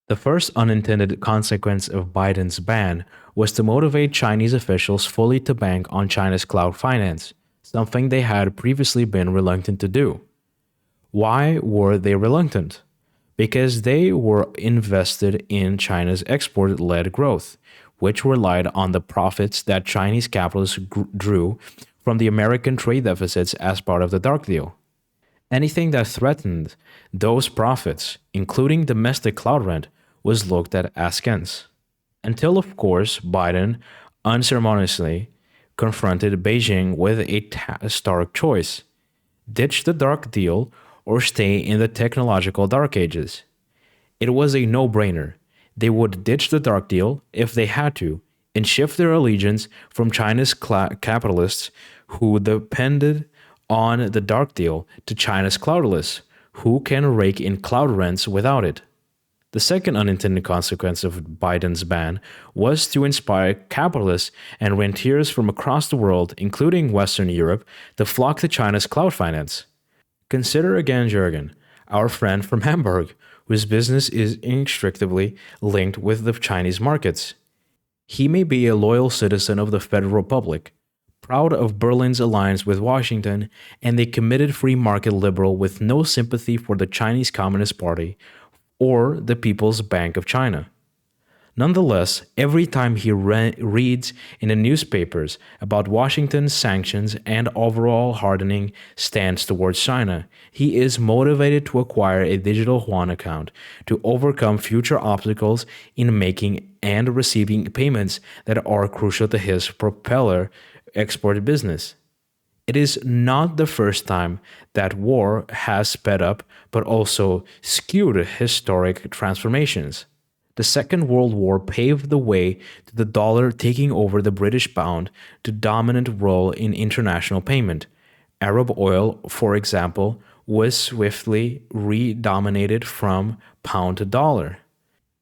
The first unintended consequence of Biden's ban was to motivate Chinese officials fully to bank on China's cloud finance, something they had previously been reluctant to do. Why were they reluctant? Because they were invested in China's export-led growth, which relied on the profits that Chinese capitalists drew from the American trade deficits as part of the dark deal. Anything that threatened those profits, including domestic cloud rent, was looked at askance. Until, of course, Biden unceremoniously confronted Beijing with a stark choice: ditch the dark deal or stay in the technological dark ages. It was a no-brainer. They would ditch the dark deal if they had to and shift their allegiance from China's capitalists who depended on the dark deal to China's cloudless, who can rake in cloud rents without it. The second unintended consequence of Biden's ban was to inspire capitalists and rentiers from across the world, including Western Europe, to flock to China's cloud finance. Consider again Jürgen, our friend from Hamburg, whose business is inextricably linked with the Chinese markets. He may be a loyal citizen of the Federal Republic, proud of Berlin's alliance with Washington, and a committed free market liberal with no sympathy for the Chinese Communist Party or the People's Bank of China. Nonetheless, every time he reads in the newspapers about Washington's sanctions and overall hardening stance towards China, he is motivated to acquire a digital yuan account to overcome future obstacles in making and receiving payments that are crucial to his propeller export business. It is not the first time that war has sped up but also skewed historic transformations. The Second World War paved the way to the dollar taking over the British pound to dominant role in international payment. Arab oil, for example, was swiftly redominated from pound to dollar.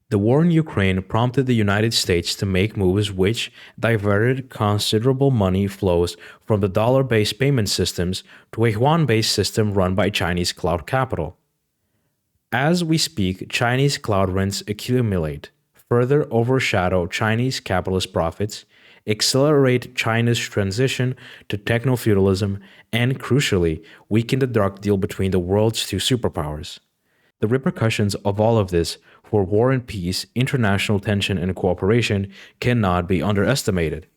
The war in Ukraine prompted the United States to make moves which diverted considerable money flows from the dollar-based payment systems to a yuan-based system run by Chinese cloud capital. As we speak, Chinese cloud rents accumulate, further overshadow Chinese capitalist profits, accelerate China's transition to technofeudalism, and crucially, weaken the dark deal between the world's two superpowers. The repercussions of all of this for war and peace, international tension, and cooperation cannot be underestimated.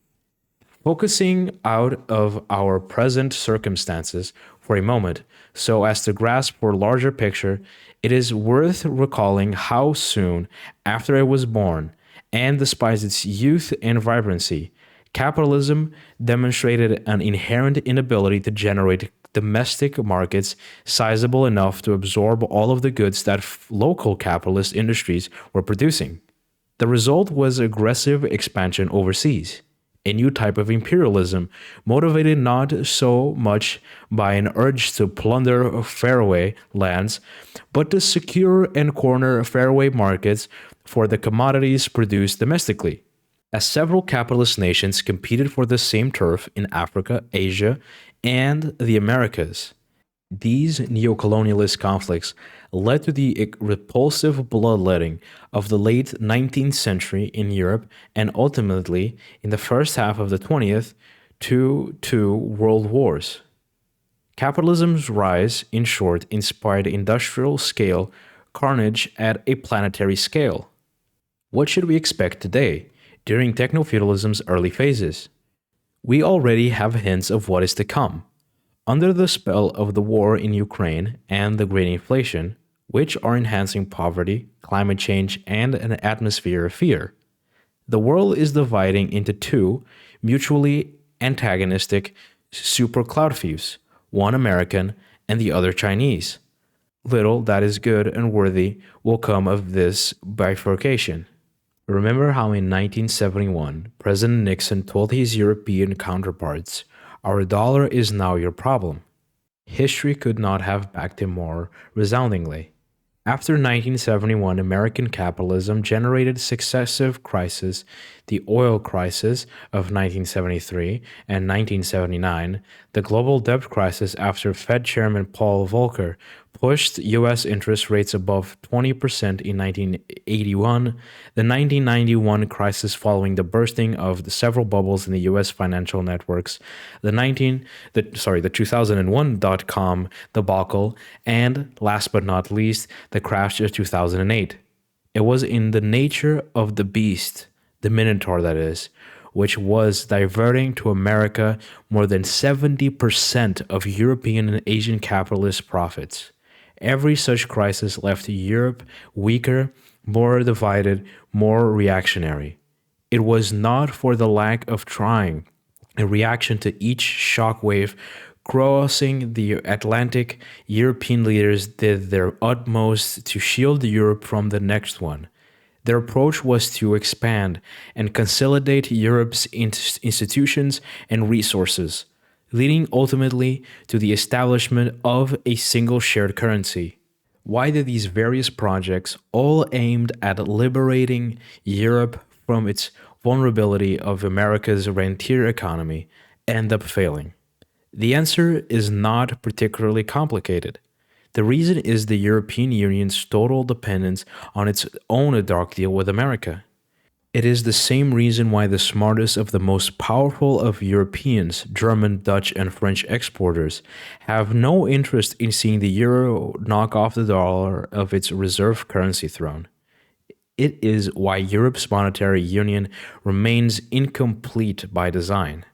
Focusing out of our present circumstances for a moment, so as to grasp for a larger picture, it is worth recalling how soon after I was born, And despite its youth and vibrancy, capitalism demonstrated an inherent inability to generate domestic markets sizable enough to absorb all of the goods that local capitalist industries were producing. The result was aggressive expansion overseas, a new type of imperialism motivated not so much by an urge to plunder faraway lands, but to secure and corner faraway markets for the commodities produced domestically. As several capitalist nations competed for the same turf in Africa, Asia, and the Americas, these neocolonialist conflicts led to the repulsive bloodletting of the late 19th century in Europe and ultimately, in the first half of the 20th, to two world wars. Capitalism's rise, in short, inspired industrial scale carnage at a planetary scale. What should we expect today, during technofeudalism's early phases? We already have hints of what is to come. Under the spell of the war in Ukraine and the great inflation, which are enhancing poverty, climate change, and an atmosphere of fear, the world is dividing into two mutually antagonistic super cloud thieves, one American and the other Chinese. Little that is good and worthy will come of this bifurcation. Remember how in 1971, President Nixon told his European counterparts, "Our dollar is now your problem." History could not have backed him more resoundingly. After 1971, American capitalism generated successive crises: the oil crisis of 1973 and 1979, the global debt crisis after Fed Chairman Paul Volcker pushed U.S. interest rates above 20% in 1981, the 1991 crisis following the bursting of the several bubbles in the U.S. financial networks, the 2001 dot-com debacle, and last but not least, the crash of 2008. It was in the nature of the beast, the Minotaur that is, which was diverting to America more than 70% of European and Asian capitalist profits. Every such crisis left Europe weaker, more divided, more reactionary. It was not for the lack of trying. In reaction to each shock wave crossing the Atlantic, European leaders did their utmost to shield Europe from the next one. Their approach was to expand and consolidate Europe's institutions and resources, leading ultimately to the establishment of a single shared currency. Why did these various projects, all aimed at liberating Europe from its vulnerability of America's rentier economy, end up failing? The answer is not particularly complicated. The reason is the European Union's total dependence on its own dark deal with America. It is the same reason why the smartest of the most powerful of Europeans, German, Dutch, and French exporters, have no interest in seeing the euro knock off the dollar of its reserve currency throne. It is why Europe's monetary union remains incomplete by design.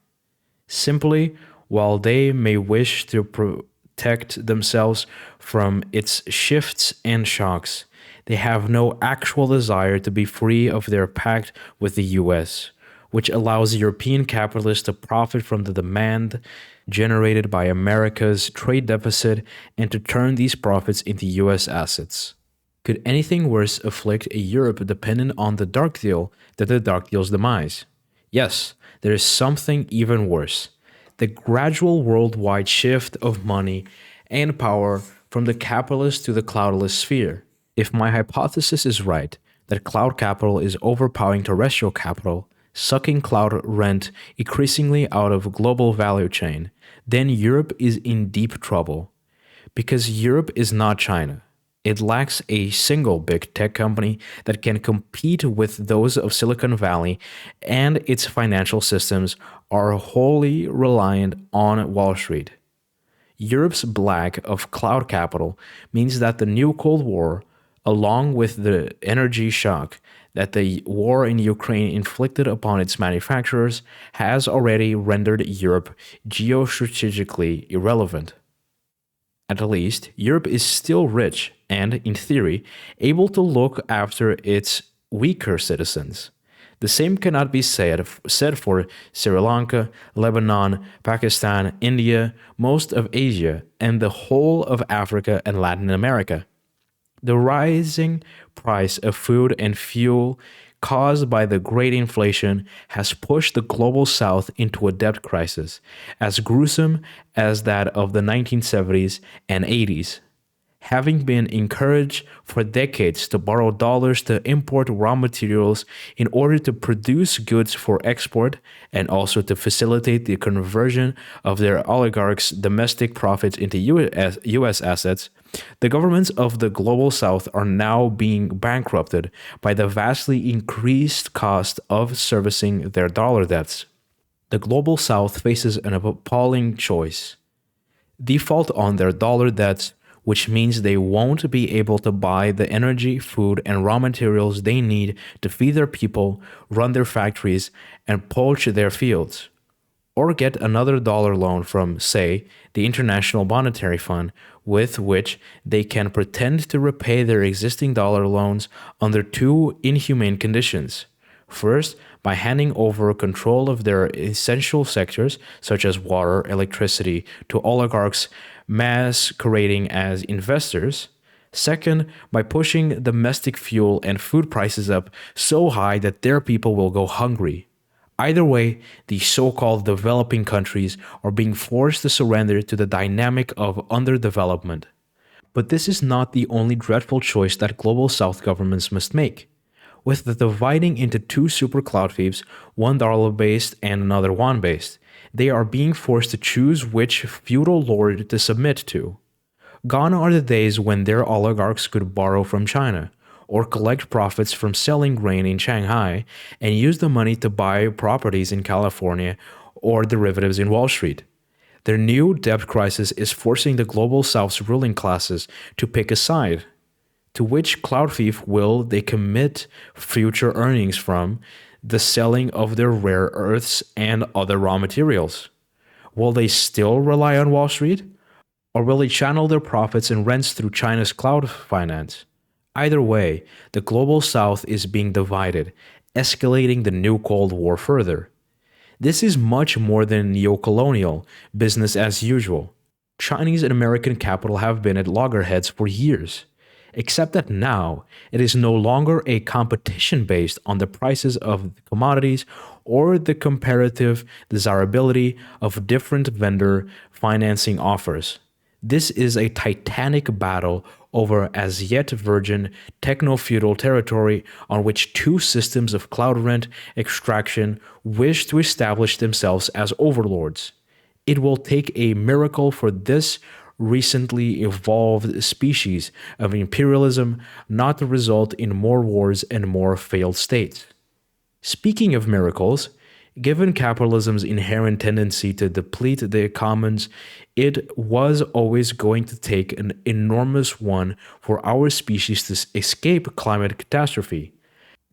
Simply, while they may wish to protect themselves from its shifts and shocks, they have no actual desire to be free of their pact with the US, which allows European capitalists to profit from the demand generated by America's trade deficit and to turn these profits into US assets. Could anything worse afflict a Europe dependent on the dark deal than the dark deal's demise? Yes, there is something even worse: the gradual worldwide shift of money and power from the capitalist to the cloudless sphere. If my hypothesis is right, that cloud capital is overpowering terrestrial capital, sucking cloud rent increasingly out of global value chain, then Europe is in deep trouble. Because Europe is not China. It lacks a single big tech company that can compete with those of Silicon Valley, and its financial systems are wholly reliant on Wall Street. Europe's lack of cloud capital means that the new Cold War, along with the energy shock that the war in Ukraine inflicted upon its manufacturers, has already rendered Europe geostrategically irrelevant. At least, Europe is still rich and, in theory, able to look after its weaker citizens. The same cannot be said for Sri Lanka, Lebanon, Pakistan, India, most of Asia, and the whole of Africa and Latin America. The rising price of food and fuel caused by the great inflation has pushed the global south into a debt crisis, as gruesome as that of the 1970s and 80s. Having been encouraged for decades to borrow dollars to import raw materials in order to produce goods for export and also to facilitate the conversion of their oligarchs' domestic profits into US assets, the governments of the global south are now being bankrupted by the vastly increased cost of servicing their dollar debts. The global south faces an appalling choice: default on their dollar debts, which means they won't be able to buy the energy, food, and raw materials they need to feed their people, run their factories, and poach their fields, or get another dollar loan from, say, the International Monetary Fund, with which they can pretend to repay their existing dollar loans under two inhumane conditions. First, by handing over control of their essential sectors, such as water, electricity, to oligarchs masquerading as investors. Second, by pushing domestic fuel and food prices up so high that their people will go hungry. Either way, these so-called developing countries are being forced to surrender to the dynamic of underdevelopment. But this is not the only dreadful choice that global south governments must make. With the dividing into two super cloud thieves, one dollar-based and another yuan-based, they are being forced to choose which feudal lord to submit to. Gone are the days when their oligarchs could borrow from China, or collect profits from selling grain in Shanghai and use the money to buy properties in California or derivatives in Wall Street. Their new debt crisis is forcing the global south's ruling classes to pick a side. To which cloud thief will they commit future earnings from the selling of their rare earths and other raw materials? Will they still rely on Wall Street? Or will they channel their profits and rents through China's cloud finance? Either way, the global south is being divided, escalating the new Cold War further. This is much more than neo-colonial, business as usual. Chinese and American capital have been at loggerheads for years. Except that now it is no longer a competition based on the prices of commodities or the comparative desirability of different vendor financing offers. This is a titanic battle over as yet virgin techno-feudal territory on which two systems of cloud rent extraction wish to establish themselves as overlords. It will take a miracle for this recently evolved species of imperialism not to result in more wars and more failed states. Speaking of miracles, given capitalism's inherent tendency to deplete the commons, it was always going to take an enormous one for our species to escape climate catastrophe.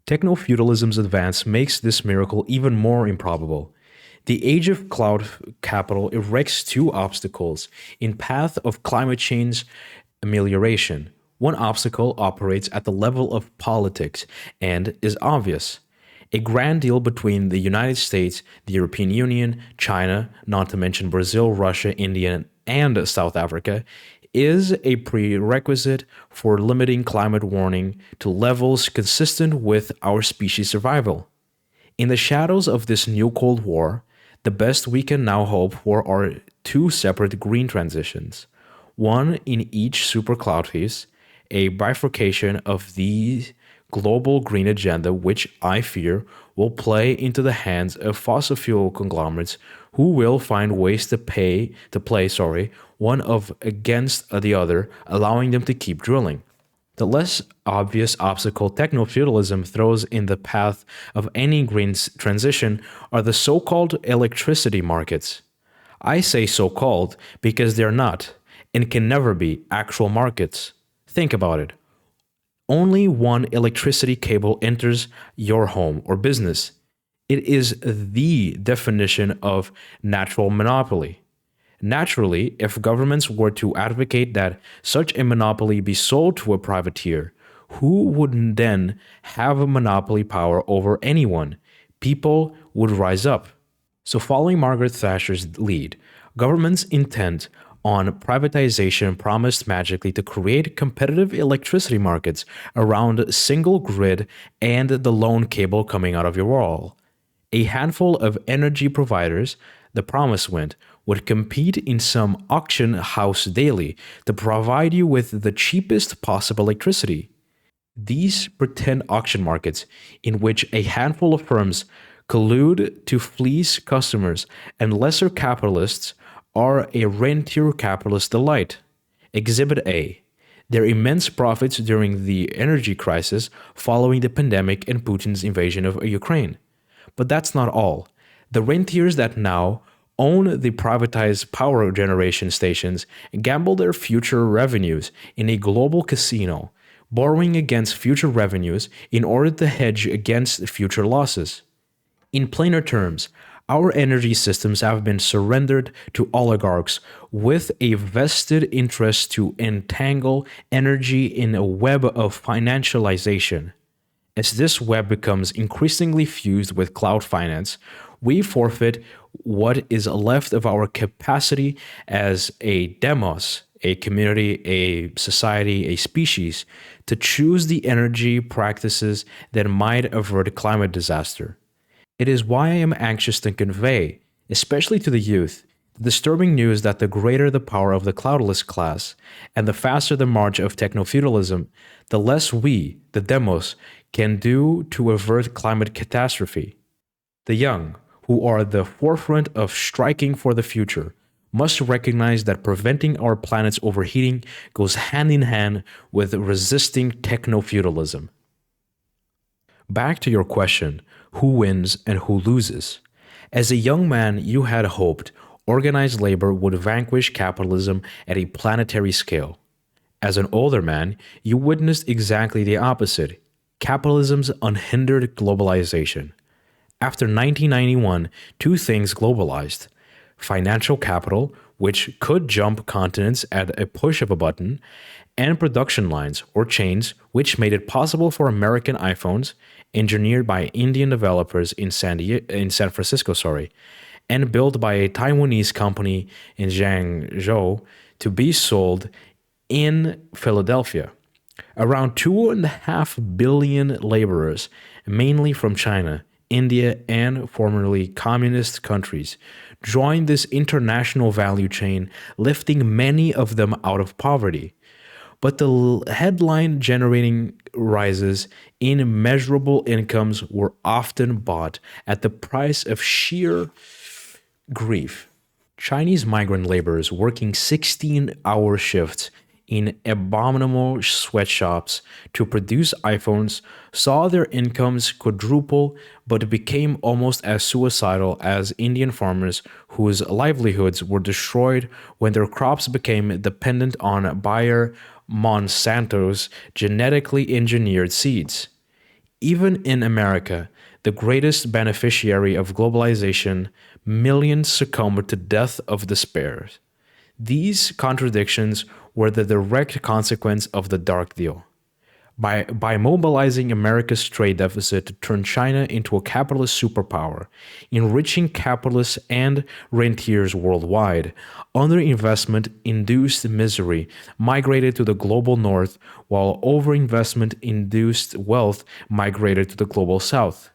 Techno-feudalism's advance makes this miracle even more improbable. The age of cloud capital erects two obstacles in path of climate change amelioration. One obstacle operates at the level of politics and is obvious. A grand deal between the United States, the European Union, China, not to mention Brazil, Russia, India, and South Africa, is a prerequisite for limiting climate warming to levels consistent with our species' survival. In the shadows of this new Cold War, the best we can now hope for are two separate green transitions, one in each super cloud phase, a bifurcation of the global green agenda which I fear will play into the hands of fossil fuel conglomerates who will find ways to play one of against the other, allowing them to keep drilling. The less obvious obstacle techno-feudalism throws in the path of any green transition are the so-called electricity markets. I say so-called because they're not, and can never be, actual markets. Think about it. Only one electricity cable enters your home or business. It is the definition of natural monopoly. Naturally, if governments were to advocate that such a monopoly be sold to a privateer, who would then have a monopoly power over anyone? People would rise up. So, following Margaret Thatcher's lead, government's intent on privatization promised magically to create competitive electricity markets around a single grid and the lone cable coming out of your wall. A handful of energy providers, the promise went, would compete in some auction house daily to provide you with the cheapest possible electricity. These pretend auction markets, in which a handful of firms collude to fleece customers and lesser capitalists, are a rentier capitalist delight. Exhibit A: their immense profits during the energy crisis following the pandemic and Putin's invasion of Ukraine. But that's not all. The rentiers that now own the privatized power generation stations gamble their future revenues in a global casino, borrowing against future revenues in order to hedge against future losses. In plainer terms, our energy systems have been surrendered to oligarchs with a vested interest to entangle energy in a web of financialization. As this web becomes increasingly fused with cloud finance, we forfeit what is left of our capacity as a demos, a community, a society, a species, to choose the energy practices that might avert climate disaster. It is why I am anxious to convey, especially to the youth, the disturbing news that the greater the power of the cloudless class, and the faster the march of technofeudalism, the less we, the demos, can do to avert climate catastrophe. The young, who are the forefront of striking for the future, must recognize that preventing our planet's overheating goes hand in hand with resisting technofeudalism. Back to your question, who wins and who loses? As a young man, you had hoped organized labor would vanquish capitalism at a planetary scale. As an older man, you witnessed exactly the opposite: capitalism's unhindered globalization. After 1991, two things globalized: financial capital, which could jump continents at a push of a button, and production lines or chains, which made it possible for American iPhones, engineered by Indian developers in San Francisco, and built by a Taiwanese company in Zhangzhou, to be sold in Philadelphia. Around 2.5 billion laborers, mainly from China, India, and formerly communist countries, joined this international value chain, lifting many of them out of poverty. But the headline generating rises in measurable incomes were often bought at the price of sheer grief. Chinese migrant laborers working 16-hour shifts in abominable sweatshops to produce iPhones saw their incomes quadruple, but became almost as suicidal as Indian farmers whose livelihoods were destroyed when their crops became dependent on Bayer Monsanto's genetically engineered seeds. Even in America, the greatest beneficiary of globalization, millions succumbed to death of despair. These contradictions were the direct consequence of the dark deal. By mobilizing America's trade deficit to turn China into a capitalist superpower, enriching capitalists and rentiers worldwide, underinvestment induced misery migrated to the global north, while overinvestment induced wealth migrated to the global south.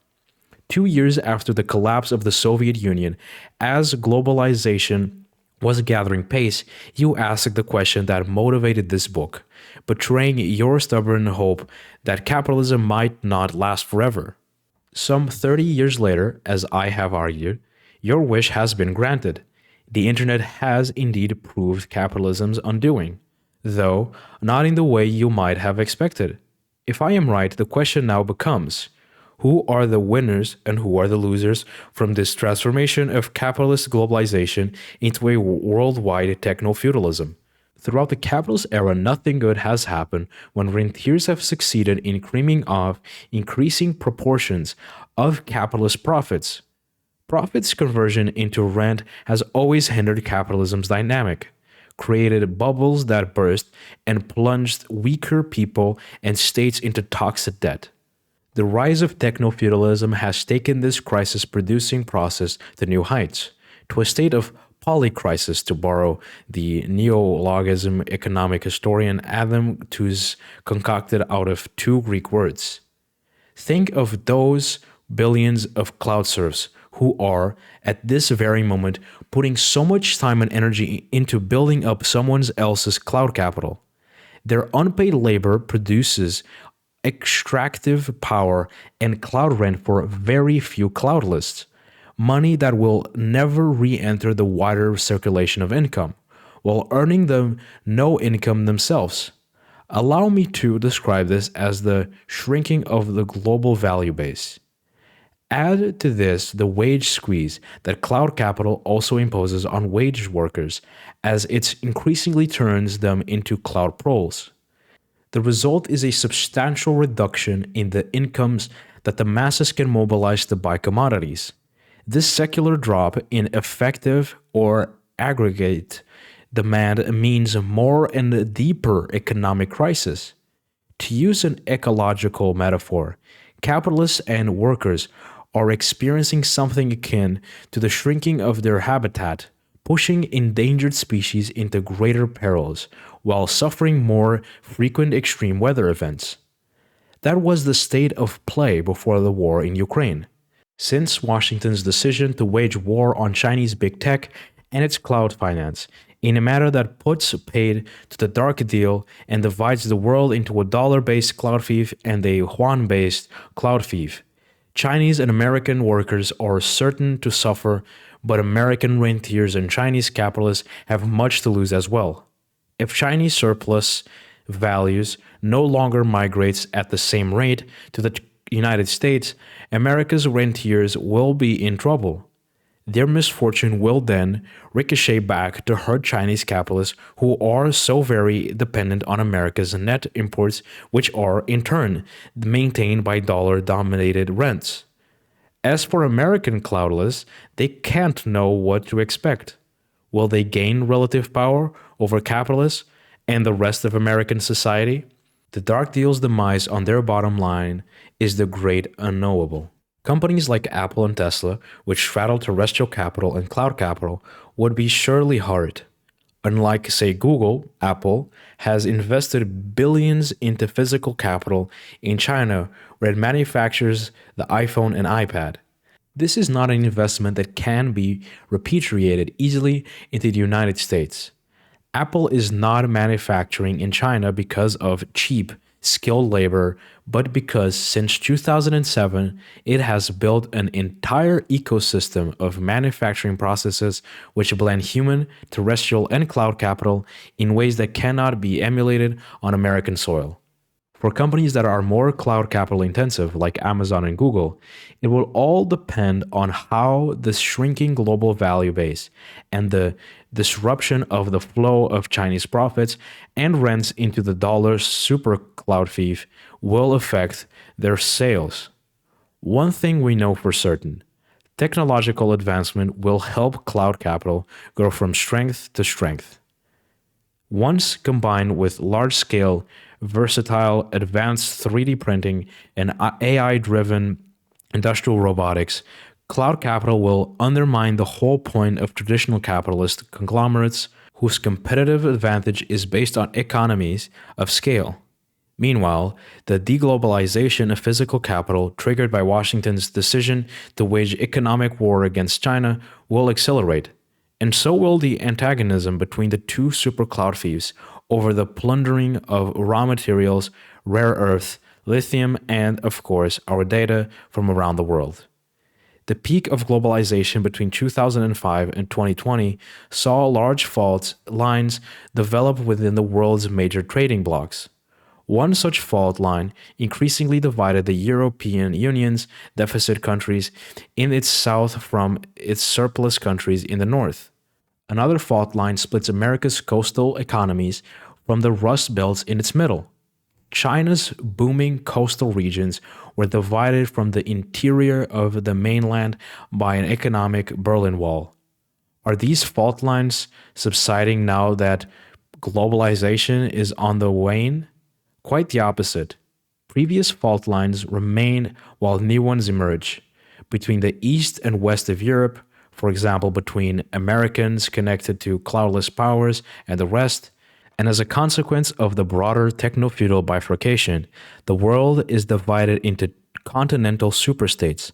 2 years after the collapse of the Soviet Union, as globalization was gathering pace, you asked the question that motivated this book, betraying your stubborn hope that capitalism might not last forever. Some 30 years later, as I have argued, your wish has been granted. The internet has indeed proved capitalism's undoing, though not in the way you might have expected. If I am right, the question now becomes: who are the winners and who are the losers from this transformation of capitalist globalization into a worldwide techno-feudalism? Throughout the capitalist era, nothing good has happened when rentiers have succeeded in creaming off increasing proportions of capitalist profits. Profits conversion into rent has always hindered capitalism's dynamic. created bubbles that burst and plunged weaker people and states into toxic debt. The rise of technofeudalism has taken this crisis producing process to new heights, to a state of polycrisis, to borrow the neologism economic historian Adam Tooze concocted out of two Greek words. Think of those billions of cloud serfs who are, at this very moment, putting so much time and energy into building up someone else's cloud capital. Their unpaid labor produces extractive power and cloud rent for very few cloudlists, money that will never re-enter the wider circulation of income, while earning them no income themselves. Allow me to describe this as the shrinking of the global value base. Add to this the wage squeeze that cloud capital also imposes on wage workers, as it increasingly turns them into cloud proles. The result is a substantial reduction in the incomes that the masses can mobilize to buy commodities. This secular drop in effective or aggregate demand means more and deeper economic crisis. To use an ecological metaphor, capitalists and workers are experiencing something akin to the shrinking of their habitat, pushing endangered species into greater perils while suffering more frequent extreme weather events. That was the state of play before the war in Ukraine. Since Washington's decision to wage war on Chinese big tech and its cloud finance, in a matter that puts paid to the dark deal and divides the world into a dollar-based cloud thief and a yuan-based cloud thief, Chinese and American workers are certain to suffer, but American rentiers and Chinese capitalists have much to lose as well. If Chinese surplus values no longer migrates at the same rate to the United States, America's rentiers will be in trouble. Their misfortune will then ricochet back to hurt Chinese capitalists who are so very dependent on America's net imports, which are, in turn, maintained by dollar-dominated rents. As for American cloudless, they can't know what to expect. Will they gain relative power over capitalists and the rest of American society? The dark deal's demise on their bottom line is the great unknowable. Companies like Apple and Tesla, which straddle terrestrial capital and cloud capital, would be surely hurt. Unlike, say, Google, Apple has invested billions into physical capital in China, where it manufactures the iPhone and iPad. This is not an investment that can be repatriated easily into the United States. Apple is not manufacturing in China because of cheap, skilled labor, but because since 2007, it has built an entire ecosystem of manufacturing processes which blend human, terrestrial, and cloud capital in ways that cannot be emulated on American soil. For companies that are more cloud capital intensive, like Amazon and Google, it will all depend on how the shrinking global value base and the disruption of the flow of Chinese profits and rents into the dollar super cloud thief will affect their sales. One thing we know for certain: technological advancement will help cloud capital grow from strength to strength. Once combined with large-scale, versatile, advanced 3D printing and AI-driven industrial robotics, cloud capital will undermine the whole point of traditional capitalist conglomerates whose competitive advantage is based on economies of scale. Meanwhile, the deglobalization of physical capital triggered by Washington's decision to wage economic war against China will accelerate, and so will the antagonism between the two super cloud thieves over the plundering of raw materials, rare earth, lithium, and, of course, our data from around the world. The peak of globalization between 2005 and 2020 saw large fault lines develop within the world's major trading blocs. One such fault line increasingly divided the European Union's deficit countries in its south from its surplus countries in the north. Another fault line splits America's coastal economies from the Rust Belts in its middle. China's booming coastal regions were divided from the interior of the mainland by an economic Berlin Wall. Are these fault lines subsiding now that globalization is on the wane? Quite the opposite. Previous fault lines remain while new ones emerge. Between the east and west of Europe, for example, between Americans connected to cloudless powers and the rest, and as a consequence of the broader techno-feudal bifurcation, the world is divided into continental superstates,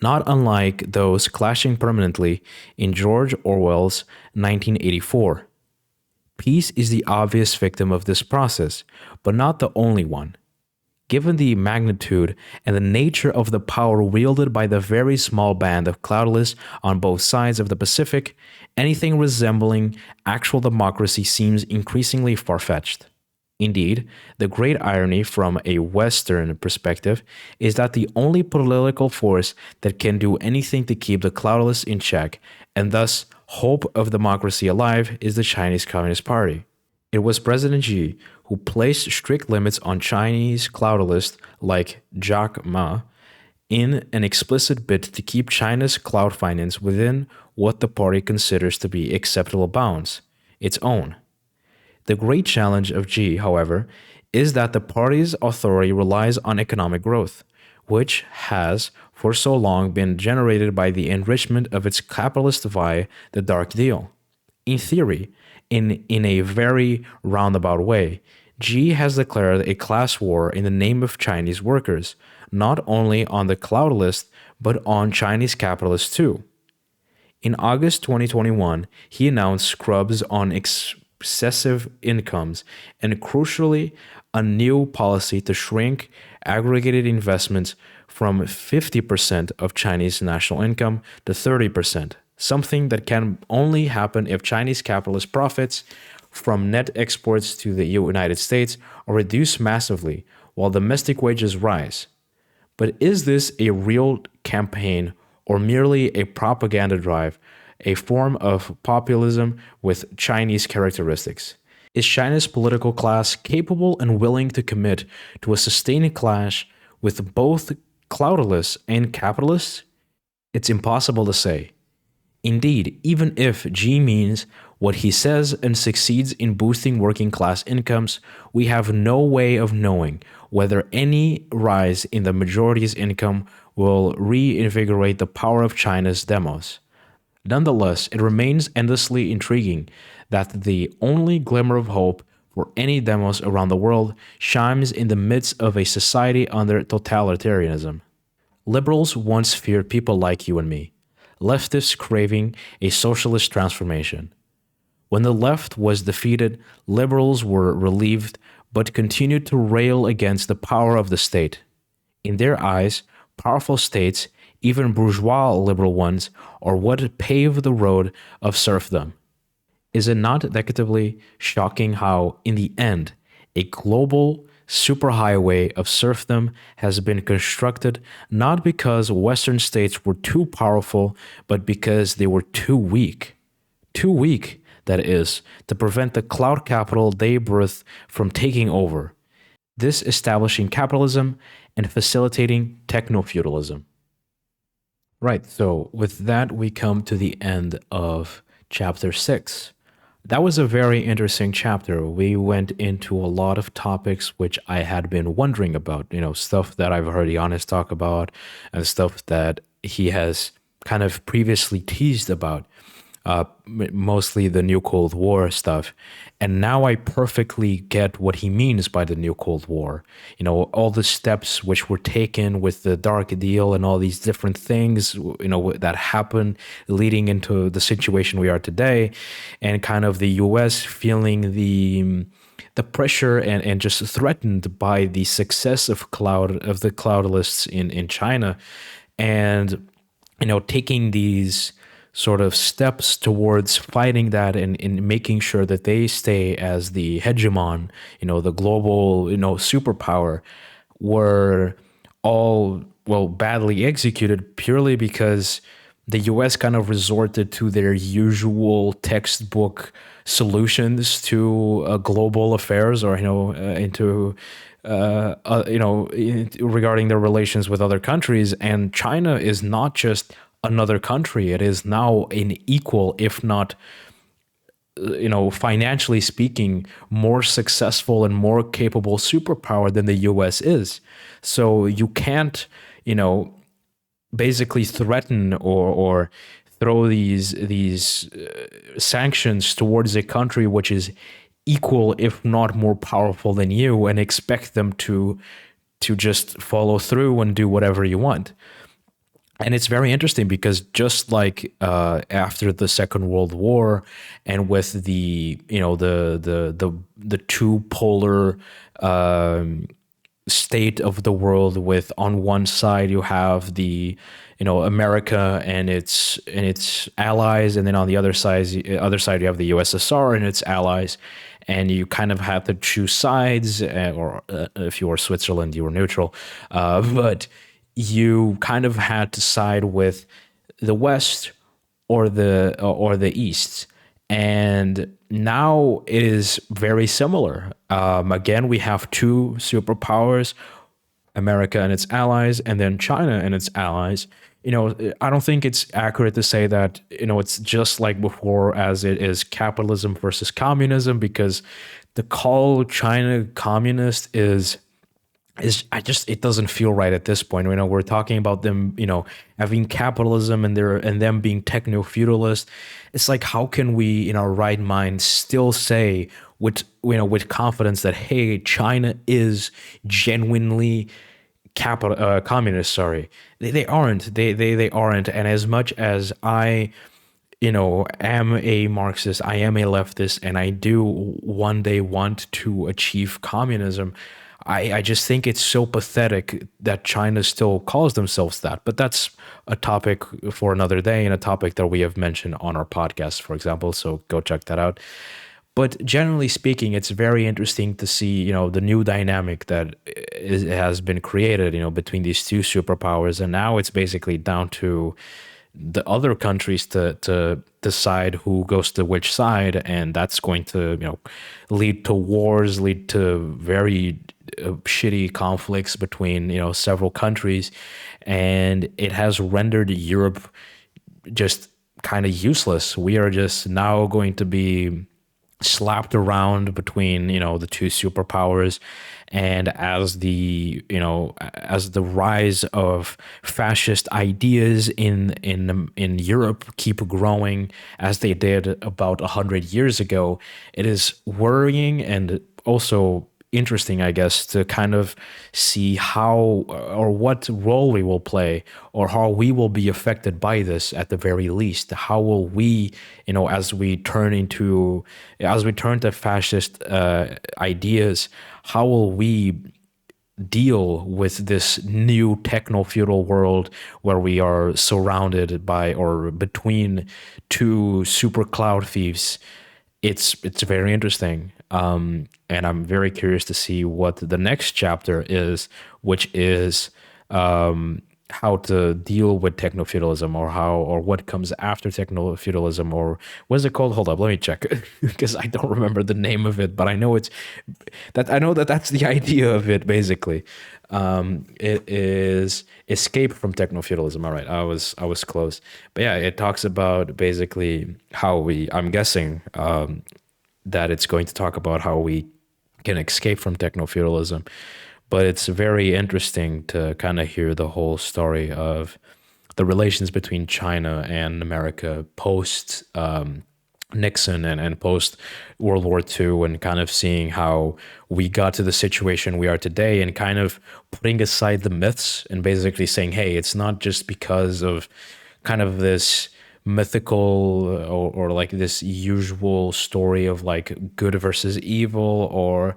not unlike those clashing permanently in George Orwell's 1984. Peace is the obvious victim of this process, but not the only one. Given the magnitude and the nature of the power wielded by the very small band of cloudless on both sides of the Pacific, anything resembling actual democracy seems increasingly far-fetched. Indeed, the great irony from a Western perspective is that the only political force that can do anything to keep the cloudless in check, and thus hope of democracy alive, is the Chinese Communist Party. It was President Xi who placed strict limits on Chinese cloudalists like Jack Ma in an explicit bid to keep China's cloud finance within what the party considers to be acceptable bounds, its own. The great challenge of Xi, however, is that the party's authority relies on economic growth, which has for so long been generated by the enrichment of its capitalists via the dark deal. In theory, in a very roundabout way, Xi has declared a class war in the name of Chinese workers, not only on the cloudless, but on Chinese capitalists too. In August 2021, he announced scrubs on excessive incomes and, crucially, a new policy to shrink aggregated investments from 50% of Chinese national income to 30%, something that can only happen if Chinese capitalist profits from net exports to the United States are reduced massively while domestic wages rise. But is this a real campaign or merely a propaganda drive, a form of populism with Chinese characteristics? Is China's political class capable and willing to commit to a sustained clash with both cloudalists and capitalists? It's impossible to say. Indeed, even if Xi means what he says and succeeds in boosting working class incomes, we have no way of knowing whether any rise in the majority's income will reinvigorate the power of China's demos. Nonetheless, it remains endlessly intriguing that the only glimmer of hope for any demos around the world shines in the midst of a society under totalitarianism. Liberals once feared people like you and me, leftists craving a socialist transformation. When the left was defeated, liberals were relieved but continued to rail against the power of the state. In their eyes, powerful states, even bourgeois liberal ones, are what paved the road of serfdom. Is it not negatively shocking how, in the end, a global superhighway of serfdom has been constructed not because Western states were too powerful, but because they were too weak? Too weak, that is, to prevent the cloud capital they birthed from taking over, this establishing capitalism and facilitating techno-feudalism. Right, so with that, we come to the end of chapter 6. That was a very interesting chapter. We went into a lot of topics which I had been wondering about, stuff that I've heard Yanis talk about and stuff that he has kind of previously teased about, mostly the New Cold War stuff. And now I perfectly get what he means by the New Cold War. All the steps which were taken with the Dark Deal and all these different things, that happened leading into the situation we are today, and kind of the US feeling the pressure and just threatened by the success of the cloudalists in China, and taking these sort of steps towards fighting that and making sure that they stay as the hegemon, the global, superpower, were all, badly executed purely because the US kind of resorted to their usual textbook solutions to global affairs, or, regarding their relations with other countries. And China is not just another country. It is now an equal, if not, financially speaking, more successful and more capable superpower than the US is. So you can't, basically threaten or throw these sanctions towards a country which is equal, if not more powerful than you, and expect them to just follow through and do whatever you want. And it's very interesting because just like after the Second World War, and with the the two polar state of the world, with on one side you have the America and its allies, and then on the other side you have the USSR and its allies, and you kind of have to choose sides, or if you were Switzerland, you were neutral, but you kind of had to side with the West or the East. And now it is very similar. Again, we have two superpowers, America and its allies, and then China and its allies. I don't think it's accurate to say that, it's just like before, as it is capitalism versus communism, because the call China communist is it doesn't feel right at this point. We're talking about them, having capitalism and them being techno-feudalist. It's like, how can we in our right mind still say with confidence that, hey, China is genuinely communist? Sorry, they aren't. They aren't. And as much as I am a Marxist, I am a leftist, and I do one day want to achieve communism, I just think it's so pathetic that China still calls themselves that. But that's a topic for another day, and a topic that we have mentioned on our podcast, for example. So go check that out. But generally speaking, it's very interesting to see, the new dynamic that has been created, between these two superpowers. And now it's basically down to the other countries to decide who goes to which side, and that's going to lead to wars, lead to very shitty conflicts between several countries, and it has rendered Europe just kind of useless. We are just now going to be slapped around between the two superpowers. And as the rise of fascist ideas in Europe keep growing, as they did about 100 years ago, it is worrying and also interesting, I guess, to kind of see how or what role we will play, or how we will be affected by this at the very least. How will we, as we turn to fascist ideas, how will we deal with this new techno-feudal world where we are surrounded by or between two super cloud thieves? It's very interesting, and I'm very curious to see what the next chapter is, which is how to deal with techno-feudalism, or what comes after techno-feudalism, or what is it called? Hold up, let me check, because I don't remember the name of it, but I know that's the idea of it. Basically, it is escape from techno-feudalism. All right, I was close, but yeah, it talks about basically how I'm guessing that it's going to talk about how we can escape from techno-feudalism. But it's very interesting to kind of hear the whole story of the relations between China and America post Nixon and post World War II, and kind of seeing how we got to the situation we are today, and kind of putting aside the myths and basically saying, hey, it's not just because of kind of this mythical or like this usual story of like good versus evil, or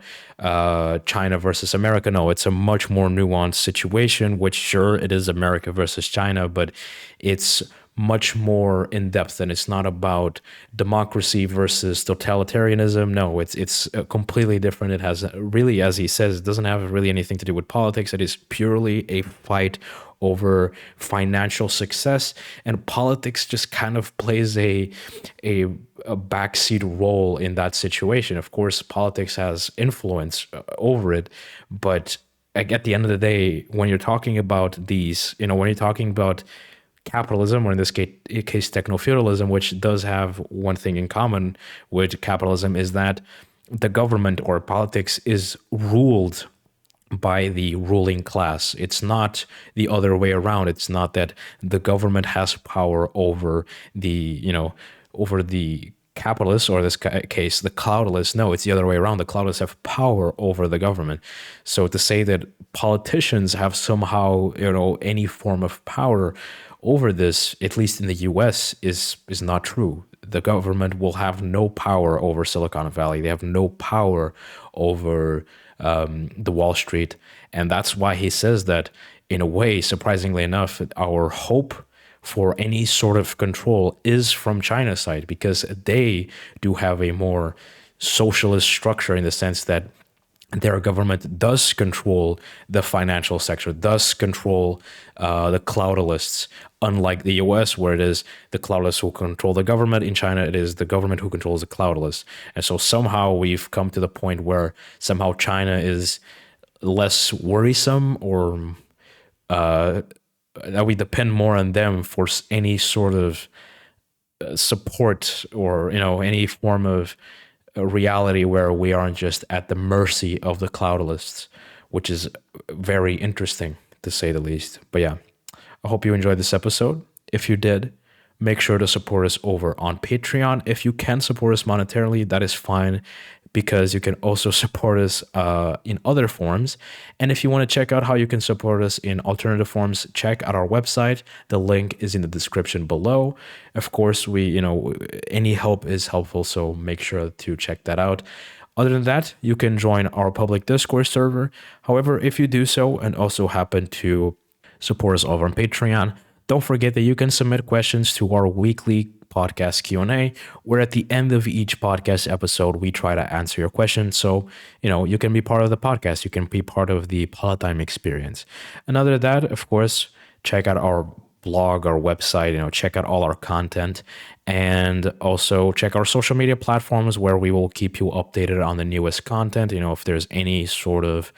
China versus America. No, it's a much more nuanced situation, which sure, it is America versus China, but it's much more in depth, and it's not about democracy versus totalitarianism. No, it's completely different. It has really, as he says, it doesn't have really anything to do with politics. It is purely a fight over financial success, and politics just kind of plays a backseat role in that situation. Of course, politics has influence over it, but at the end of the day, when you're talking about these, when you're talking about capitalism, or in this case techno-feudalism, which does have one thing in common with capitalism, is that the government or politics is ruled by the ruling class. It's not the other way around. It's not that the government has power over the capitalists, or this case, the cloudalists. No, it's the other way around. The cloudalists have power over the government. So to say that politicians have somehow, any form of power over this, at least in the US, is not true. The government will have no power over Silicon Valley. They have no power over the Wall Street. And that's why he says that, in a way, surprisingly enough, our hope for any sort of control is from China's side, because they do have a more socialist structure, in the sense that their government does control the financial sector, does control the cloudalists, unlike the US, where it is the cloudalists who control the government. In China, it is the government who controls the cloudalists. And so somehow we've come to the point where somehow China is less worrisome, or that we depend more on them for any sort of support, or any form of a reality where we aren't just at the mercy of the cloudalists, which is very interesting, to say the least. But yeah, I hope you enjoyed this episode. If you did, make sure to support us over on Patreon. If you can support us monetarily, that is fine, because you can also support us in other forms. And if you want to check out how you can support us in alternative forms, check out our website. The link is in the description below. Of course, any help is helpful, so make sure to check that out. Other than that, you can join our public Discord server. However, if you do so and also happen to support us over on Patreon, don't forget that you can submit questions to our weekly podcast Q&A, where at the end of each podcast episode, we try to answer your question. So, you can be part of the podcast. You can be part of the Politdigm experience. And other than that, of course, check out our blog, our website, check out all our content, and also check our social media platforms, where we will keep you updated on the newest content. If there's any sort of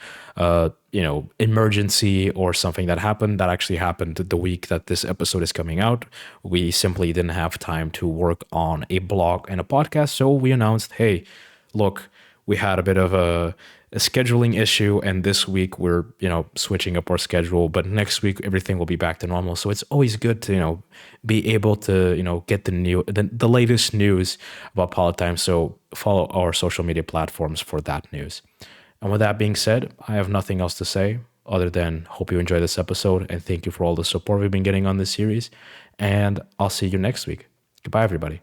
emergency or something that actually happened the week that this episode is coming out, we simply didn't have time to work on a blog and a podcast, so we announced, hey, look, we had a bit of a scheduling issue, and this week we're switching up our schedule, but next week everything will be back to normal. So it's always good to be able to get the latest news about Politdigm. So follow our social media platforms for that news. And with that being said, I have nothing else to say other than hope you enjoy this episode, and thank you for all the support we've been getting on this series, and I'll see you next week. Goodbye, everybody.